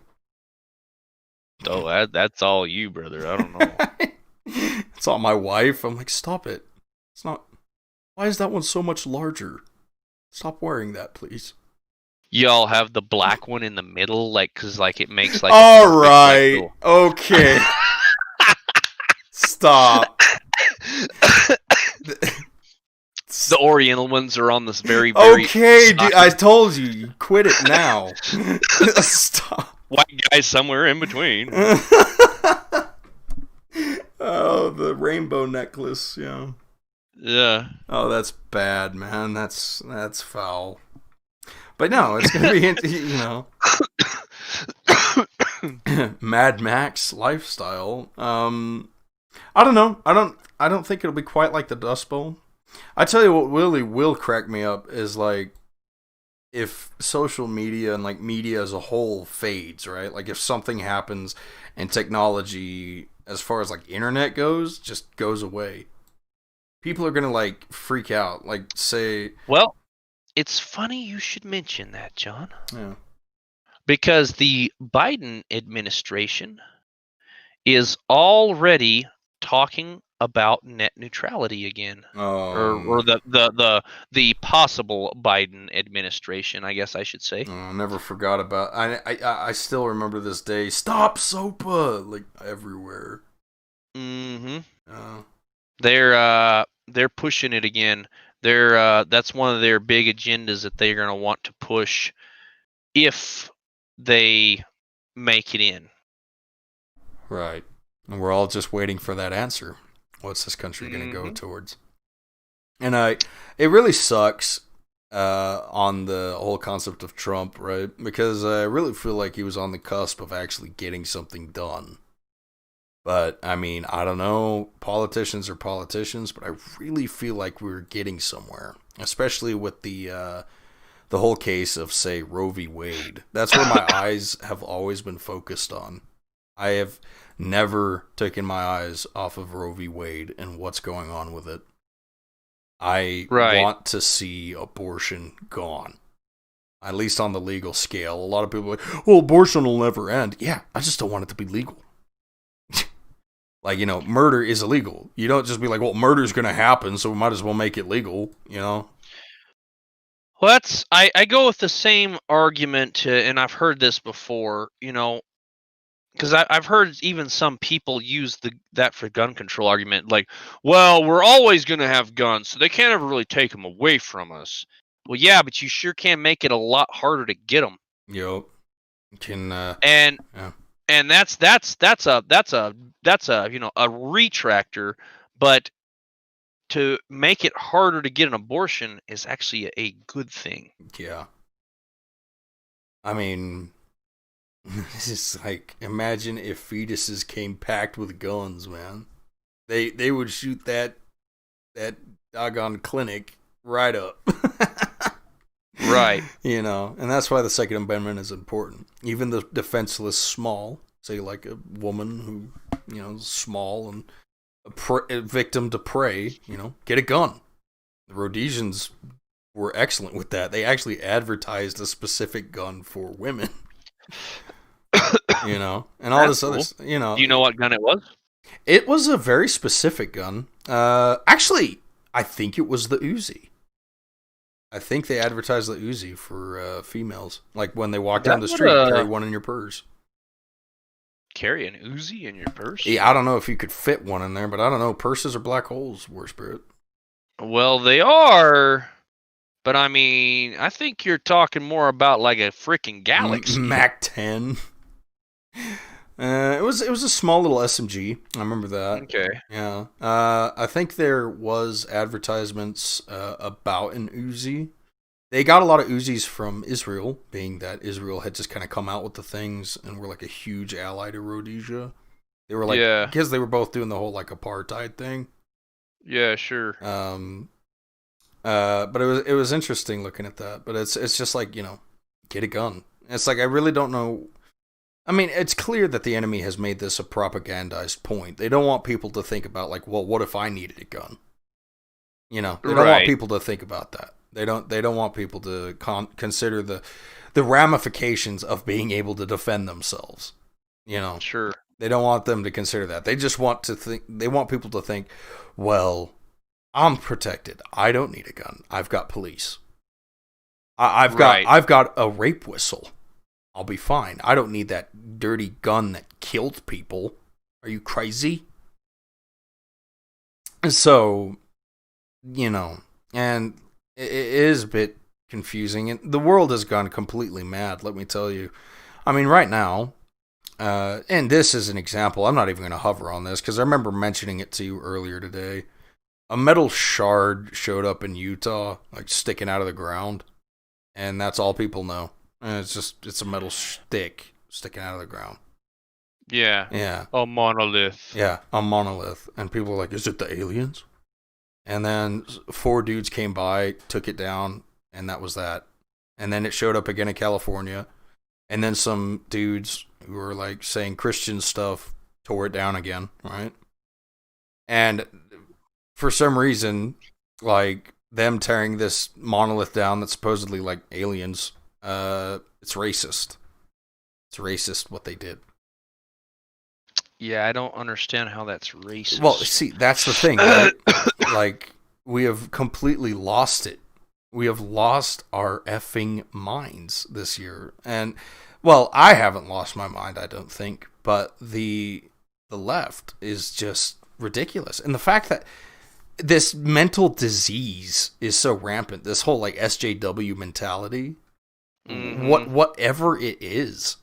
K: Oh, that's all you, brother. I don't know.
J: It's all my wife. I'm like, stop it. It's not. Why is that one so much larger? Stop wearing that, please.
K: Y'all have the black one in the middle, cause it makes like.
J: All right. Okay. Stop.
K: The Oriental ones are on this very, very.
J: Okay, dude, I told you. You quit it now. Stop.
K: White guy somewhere in between.
J: Oh, the rainbow necklace. Yeah.
K: Yeah.
J: Oh, that's bad, man. That's foul. But no, it's gonna be, you know, Mad Max lifestyle. I don't know. I don't think it'll be quite like the Dust Bowl. I tell you what really will crack me up is like if social media and like media as a whole fades, right? Like if something happens and technology as far as like internet goes just goes away. People are going to like freak out, like say,
K: well, it's funny you should mention that, John.
J: Yeah.
K: Because the Biden administration is already talking about net neutrality again, or the possible Biden administration, I guess I should say.
J: I never forgot about. I still remember this day. Stop SOPA, like everywhere.
K: Mm-hmm. They're pushing it again. That's one of their big agendas that they're going to want to push if they make it in.
J: Right. And we're all just waiting for that answer. What's this country going to go towards? And it really sucks on the whole concept of Trump, right? Because I really feel like he was on the cusp of actually getting something done. But, I mean, I don't know. Politicians are politicians, but I really feel like we were getting somewhere. Especially with the whole case of, say, Roe v. Wade. That's where my eyes have always been focused on. I have never taken my eyes off of Roe v. Wade and what's going on with it. I want to see abortion gone. At least on the legal scale. A lot of people are like, well, abortion will never end. Yeah, I just don't want it to be legal. Like, you know, murder is illegal. You don't just be like, well, murder's going to happen, so we might as well make it legal, you know?
K: Well, I go with the same argument, and I've heard this before, you know, because I've heard even some people use that for gun control argument, like, well, we're always going to have guns, so they can't ever really take them away from us. Well, yeah, but you sure can make it a lot harder to get them.
J: Yep. Can
K: and that's a you know, a retractor, but to make it harder to get an abortion is actually a good thing.
J: Yeah. I mean, it's just like, imagine if fetuses came packed with guns, man. They would shoot that doggone clinic right up.
K: Right.
J: You know, and that's why the Second Amendment is important. Even the defenseless small, say like a woman who, you know, is small and a victim to prey, you know, get a gun. The Rhodesians were excellent with that. They actually advertised a specific gun for women. You know, and all
K: That's
J: this
K: cool.
J: other, you know.
K: Do you know what gun it was?
J: It was a very specific gun. Actually, I think it was the Uzi. I think they advertised the Uzi for females. Like when they walk down the street, carry one in your purse.
K: Carry an Uzi in your purse?
J: Yeah, I don't know if you could fit one in there, but I don't know. Purses are black holes, War Spirit.
K: Well, they are. But I mean, I think you're talking more about like a freaking Galaxy.
J: Mac 10. It was a small little SMG. I remember that.
K: Okay.
J: Yeah. I think there was advertisements about an Uzi. They got a lot of Uzis from Israel, being that Israel had just kind of come out with the things and were like a huge ally to Rhodesia. They were like, because they were both doing the whole like apartheid thing.
K: Yeah, sure.
J: But it was interesting looking at that. But it's just like, you know, get a gun. It's like I really don't know. I mean, it's clear that the enemy has made this a propagandized point. They don't want people to think about like, well, what if I needed a gun? You know, they don't want people to think about that. They don't want people to consider the ramifications of being able to defend themselves. You know,
K: sure.
J: They don't want them to consider that. They just want to think. They want people to think, well, I'm protected. I don't need a gun. I've got police. I've got a rape whistle. I'll be fine. I don't need that dirty gun that killed people. Are you crazy? So, you know, and it is a bit confusing. And the world has gone completely mad, let me tell you. I mean, right now, and this is an example. I'm not even going to hover on this because I remember mentioning it to you earlier today. A metal shard showed up in Utah, like sticking out of the ground. And that's all people know. And it's a metal stick sticking out of the ground.
K: Yeah.
J: Yeah.
K: A monolith.
J: Yeah, a monolith. And people are like, is it the aliens? And then 4 dudes came by, took it down, and that was that. And then it showed up again in California. And then some dudes who were like saying Christian stuff tore it down again, right? And for some reason, like them tearing this monolith down that's supposedly like aliens, it's racist. It's racist what they did.
K: Yeah, I don't understand how that's racist.
J: Well, see, that's the thing, right? Like, we have completely lost it. We have lost our effing minds this year. And, well, I haven't lost my mind, I don't think. But the left is just ridiculous. And the fact that this mental disease is so rampant, this whole, like, SJW mentality, Whatever it is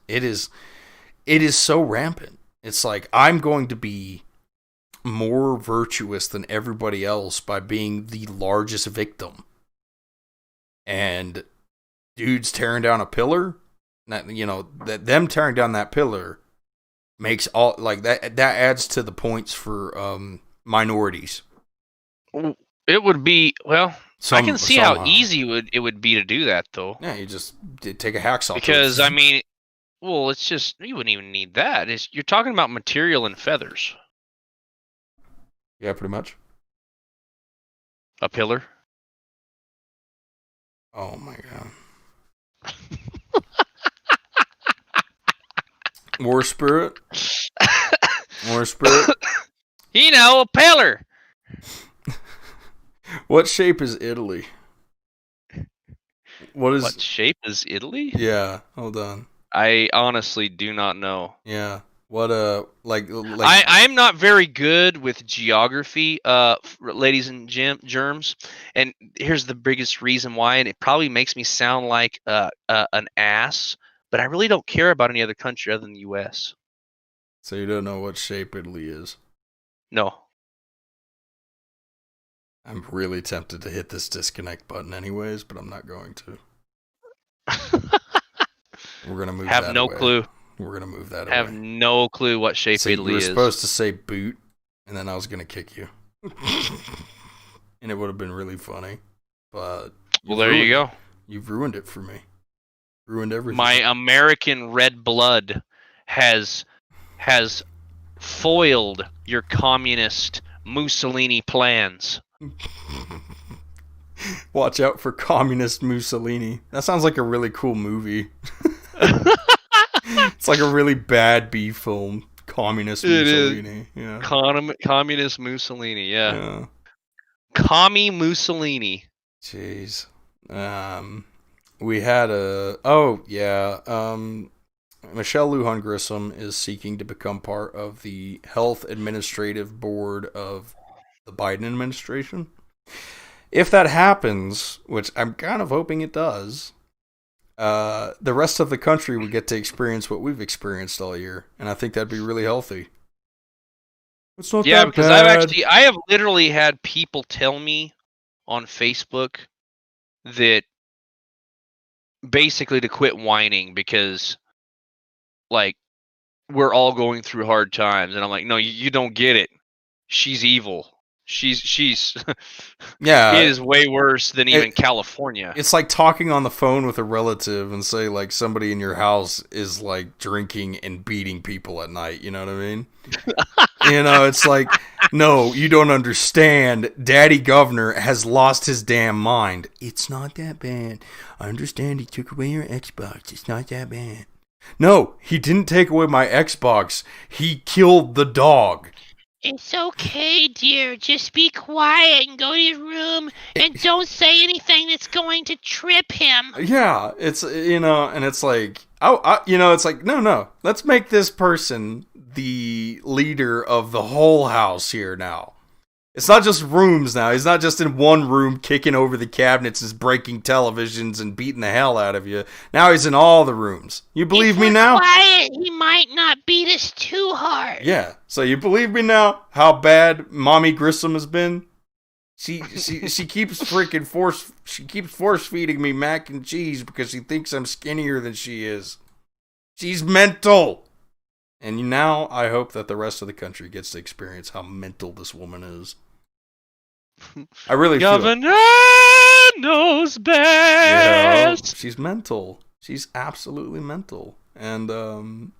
J: so rampant. It's like, I'm going to be more virtuous than everybody else by being the largest victim. And dudes tearing down a pillar, them tearing down that pillar makes all, like, that adds to the points for minorities.
K: It would be, well, I can see how easy it would be to do that, though.
J: Yeah, you just take a hacksaw.
K: Because, I mean, well, it's just, you wouldn't even need that. You're talking about material and feathers.
J: Yeah, pretty much.
K: A pillar.
J: Oh my god. War spirit. War spirit.
K: A pillar.
J: What shape is Italy?
K: What shape is Italy?
J: Yeah, hold on.
K: I honestly do not know.
J: Yeah. What like
K: I'm not very good with geography, ladies and germs, and here's the biggest reason why, and it probably makes me sound like an ass, but I really don't care about any other country other than the U.S.
J: So you don't know what shape Italy is?
K: No.
J: I'm really tempted to hit this disconnect button anyways, but I'm not going to. We're gonna move.
K: Have no clue.
J: We're gonna move that.
K: Have no clue what shape Italy is.
J: You were supposed to say boot, and then I was gonna kick you, and it would have been really funny. But
K: well, there you go.
J: You've ruined it for me. Ruined everything.
K: My American red blood has foiled your communist Mussolini plans.
J: Watch out for communist Mussolini. That sounds like a really cool movie. It's like a really bad B film. Communist Mussolini. Yeah.
K: Communist Mussolini. Yeah. Commie Mussolini.
J: Jeez. We had Michelle Lujan Grissom is seeking to become part of the Health Administrative Board of the Biden administration. If that happens, which I'm kind of hoping it does, the rest of the country would get to experience what we've experienced all year, and I think that'd be really healthy. It's not that
K: because
J: bad.
K: I have literally had people tell me on Facebook that basically to quit whining because, like, we're all going through hard times, and I'm like, no, you don't get it. She's evil. She's
J: yeah.
K: It is way worse than even California.
J: It's like talking on the phone with a relative and say, like, somebody in your house is, like, drinking and beating people at night. You know what I mean? It's like, no, you don't understand. Daddy Governor has lost his damn mind. It's not that bad. I understand he took away your Xbox. It's not that bad. No, he didn't take away my Xbox. He killed the dog.
L: It's okay, dear. Just be quiet and go to your room and don't say anything that's going to trip him.
J: Yeah, it's, and it's like, it's like, no. Let's make this person the leader of the whole house here now. It's not just rooms now. He's not just in one room kicking over the cabinets and breaking televisions and beating the hell out of you. Now he's in all the rooms. You believe me now?
L: Quiet, he might not beat us too hard.
J: Yeah. So you believe me now? How bad Mommy Grissom has been? She keeps freaking force feeding me mac and cheese because she thinks I'm skinnier than she is. She's mental. And now I hope that the rest of the country gets to experience how mental this woman is. I really
K: Governor knows best.
J: She's mental. She's absolutely mental. And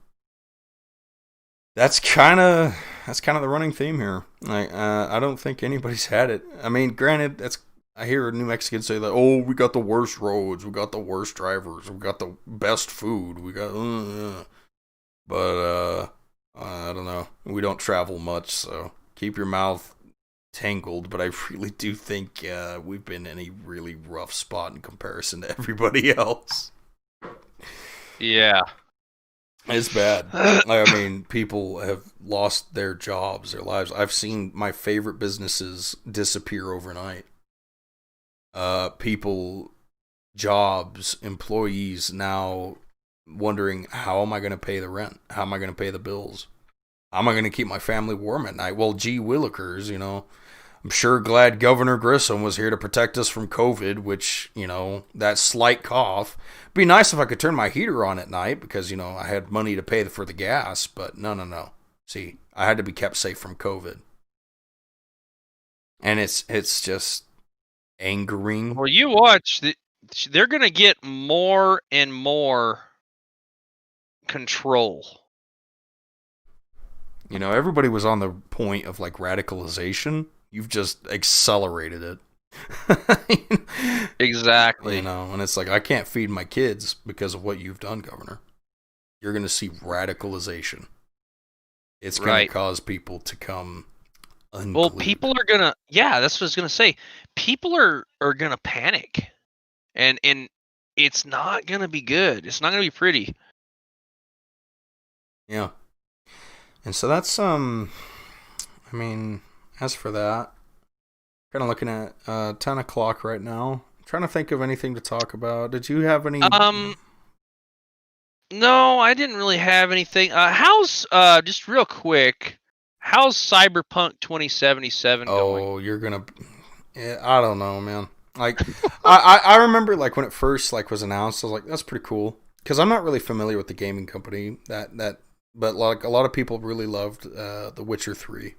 J: that's kind of the running theme here. Like, I don't think anybody's had it. I mean, granted, I hear New Mexicans say that, oh, we got the worst roads, we got the worst drivers, we got the best food, we got but I don't know. We don't travel much, so keep your mouth tangled. But I really do think we've been in a really rough spot in comparison to everybody else.
K: Yeah.
J: It's bad. I mean, people have lost their jobs, their lives. I've seen my favorite businesses disappear overnight. People jobs, employees now wondering, how am I going to pay the rent? How am I going to pay the bills? How am I going to keep my family warm at night? Well, gee willikers, I'm sure glad Governor Grissom was here to protect us from COVID, which, that slight cough. It'd be nice if I could turn my heater on at night because, I had money to pay for the gas, but no. See, I had to be kept safe from COVID. And it's just angering.
K: Well, you watch, they're going to get more and more control.
J: Everybody was on the point of like radicalization. You've just accelerated it.
K: Exactly.
J: And it's like, I can't feed my kids because of what you've done, Governor. You're going to see radicalization. It's going to cause people to come unglued.
K: Well, people are going to, that's what I was going to say. People are going to panic. And it's not going to be good. It's not going to be pretty.
J: Yeah. And so that's, as for that, kind of looking at 10 o'clock right now. I'm trying to think of anything to talk about. Did you have any?
K: No, I didn't really have anything. How's, just real quick, how's Cyberpunk 2077 going?
J: Oh, you're going to, I don't know, man. Like, I remember, like, when it first, like, was announced, I was like, that's pretty cool. Because I'm not really familiar with the gaming company but like a lot of people really loved The Witcher 3.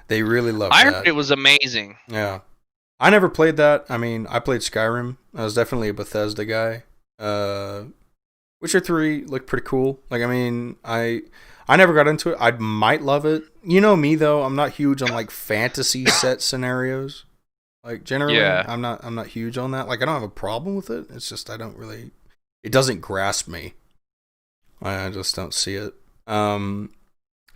J: They really loved that.
K: I heard it was amazing.
J: Yeah. I never played that. I played Skyrim. I was definitely a Bethesda guy. Witcher 3 looked pretty cool. Like, I never got into it. I might love it. You know me though, I'm not huge on like fantasy set scenarios. Like generally, I'm not huge on that. Like I don't have a problem with it. It's just it doesn't grasp me. I just don't see it. But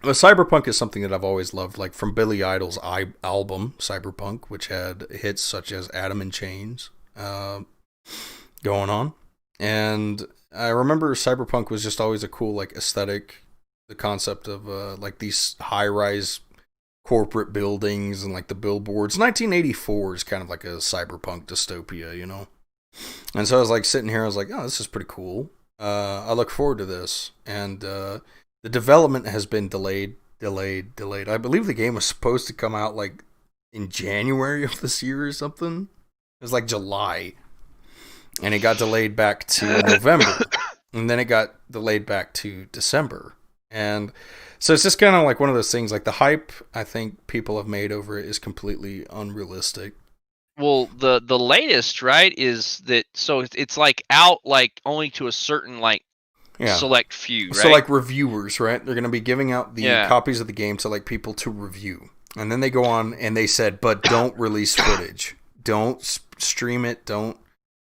J: Cyberpunk is something that I've always loved, like from Billy Idol's album Cyberpunk, which had hits such as Adam in Chains going on. And I remember Cyberpunk was just always a cool like aesthetic, the concept of like these high-rise corporate buildings and like the billboards. 1984 is kind of like a cyberpunk dystopia, And so I was like sitting here, I was like, oh, this is pretty cool. I look forward to this. And the development has been delayed. I believe the game was supposed to come out like in January of this year or something. It was like July. And it got delayed back to November. And then it got delayed back to December. And so it's just kind of like one of those things, like the hype I think people have made over it is completely unrealistic.
K: Well, the latest, right, is that, so it's like out like only to a certain like select few, right?
J: So like reviewers, right? They're going to be giving out the copies of the game to like people to review. And then they go on and they said, but don't release footage. Don't stream it. Don't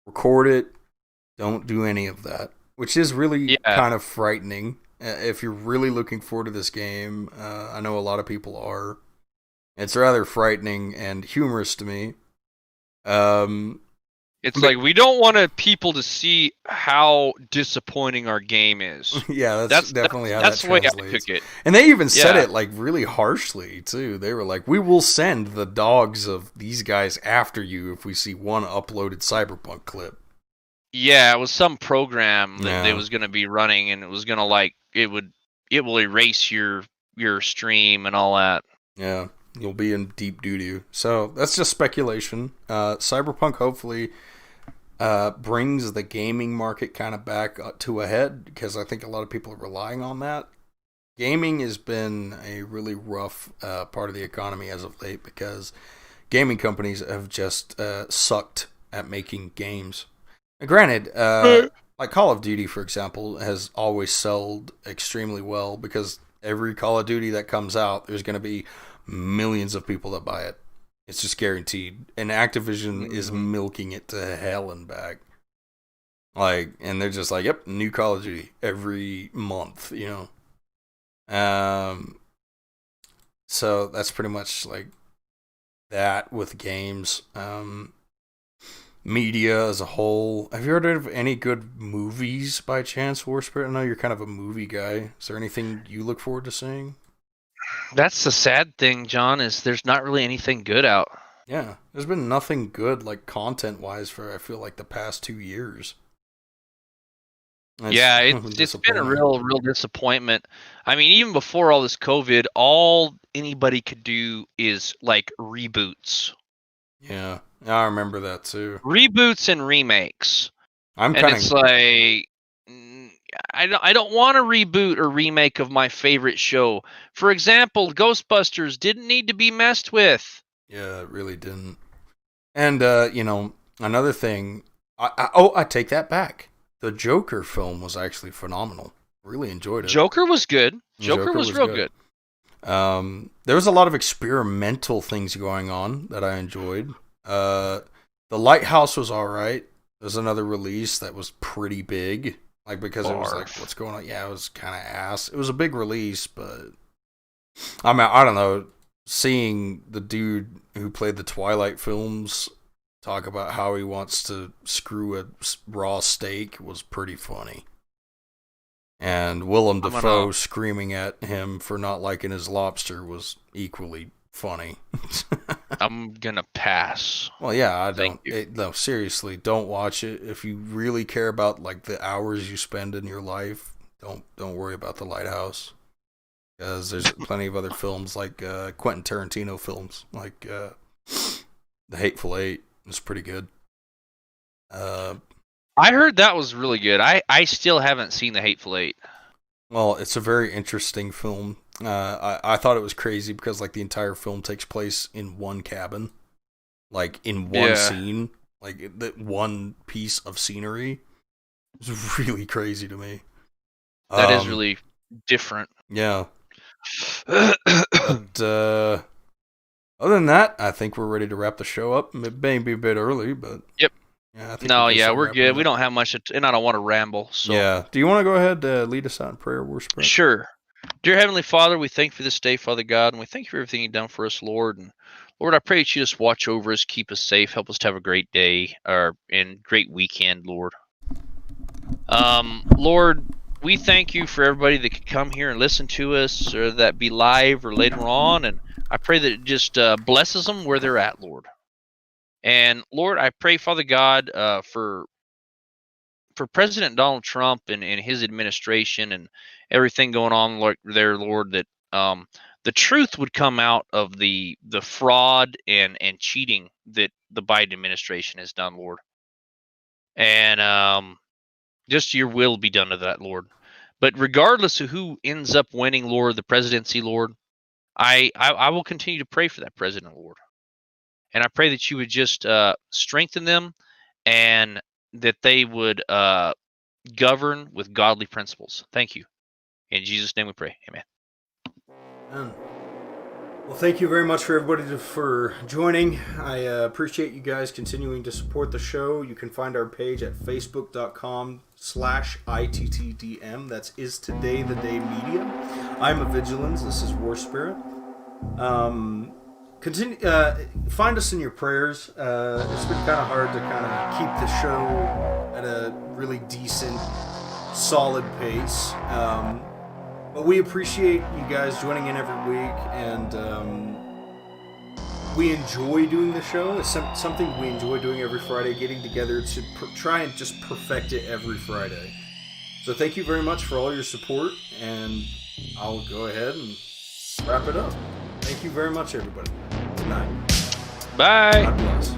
J: record it. Don't do any of that. Which is really kind of frightening. If you're really looking forward to this game, I know a lot of people are. It's rather frightening and humorous to me.
K: It's like we don't want people to see how disappointing our game is.
J: Yeah, that's definitely how that translates.
K: That's the way I took it.
J: And they even said it like really harshly too. They were like, "We will send the dogs of these guys after you if we see one uploaded Cyberpunk clip."
K: Yeah, it was some program that they was going to be running, and it was going to like it will erase your stream and all that.
J: Yeah. You'll be in deep doo-doo. So that's just speculation. Cyberpunk hopefully brings the gaming market kind of back to a head because I think a lot of people are relying on that. Gaming has been a really rough part of the economy as of late because gaming companies have just sucked at making games. Now, granted, like Call of Duty, for example, has always sold extremely well because every Call of Duty that comes out, there's going to be millions of people that buy it. It's just guaranteed. And Activision is milking it to hell and back. Like, and they're just like, yep, new Call of Duty every month, So that's pretty much like that with games. Media as a whole. Have you heard of any good movies by chance, War Spirit? I know you're kind of a movie guy. Is there anything you look forward to seeing?
K: That's the sad thing, John, is there's not really anything good out.
J: Yeah, there's been nothing good, like, content-wise for, I feel like, the past 2 years.
K: It's been a real disappointment. I mean, even before all this COVID, all anybody could do is, like, reboots.
J: Yeah, I remember that, too.
K: Reboots and remakes.
J: And
K: it's like, I don't want a reboot or remake of my favorite show. For example, Ghostbusters didn't need to be messed with.
J: Yeah, it really didn't. And, another thing, I take that back. The Joker film was actually phenomenal. Really enjoyed it.
K: Joker was good. Joker was real good.
J: There was a lot of experimental things going on that I enjoyed. The Lighthouse was alright. There's another release that was pretty big. Like, because it was like, what's going on? Yeah, it was kind of ass. It was a big release, but I mean, I don't know. Seeing the dude who played the Twilight films talk about how he wants to screw a raw steak was pretty funny. And Willem Dafoe screaming at him for not liking his lobster was equally funny.
K: I'm gonna pass.
J: Well, yeah, I don't. No, seriously, don't watch it. If you really care about, like, the hours you spend in your life, don't worry about The Lighthouse. Because there's plenty of other films, like Quentin Tarantino films, like The Hateful Eight. It's pretty good.
K: I heard that was really good. I still haven't seen The Hateful Eight.
J: Well, it's a very interesting film. I thought it was crazy because, like, the entire film takes place in one cabin, like, in one scene, like, that one piece of scenery. It's really crazy to me.
K: That is really different.
J: Yeah. But, other than that, I think we're ready to wrap the show up. It may be a bit early, but
K: yep.
J: Yeah, I think
K: we're good. We don't have much, and I don't want to ramble. So
J: yeah. Do you want to go ahead lead us out in prayer, worship?
K: Sure. Dear Heavenly Father, we thank you for this day, Father God, and we thank you for everything you've done for us, Lord. And Lord, I pray that you just watch over us, keep us safe, help us to have a great day and great weekend, Lord. Lord, we thank you for everybody that could come here and listen to us, or that be live or later on, and I pray that it just blesses them where they're at, Lord. And Lord, I pray, Father God, for President Donald Trump and his administration and everything going on there, Lord, that the truth would come out of the fraud and cheating that the Biden administration has done, Lord. And just your will be done to that, Lord. But regardless of who ends up winning, Lord, the presidency, Lord, I will continue to pray for that president, Lord. And I pray that you would just strengthen them and that they would govern with godly principles. Thank you. In Jesus' name we pray. Amen.
J: Amen. Well, thank you very much for everybody for joining. I appreciate you guys continuing to support the show. You can find our page at facebook.com/ITTDM. That's Is Today the Day Media. I'm a Vigilance. This is War Spirit. Continue. Find us in your prayers. It's been kind of hard to kind of keep the show at a really decent, solid pace. But we appreciate you guys joining in every week, and we enjoy doing the show. It's something we enjoy doing every Friday, getting together to try and just perfect it every Friday. So thank you very much for all your support, and I'll go ahead and wrap it up. Thank you very much, everybody. Good night.
K: Bye.
J: God bless.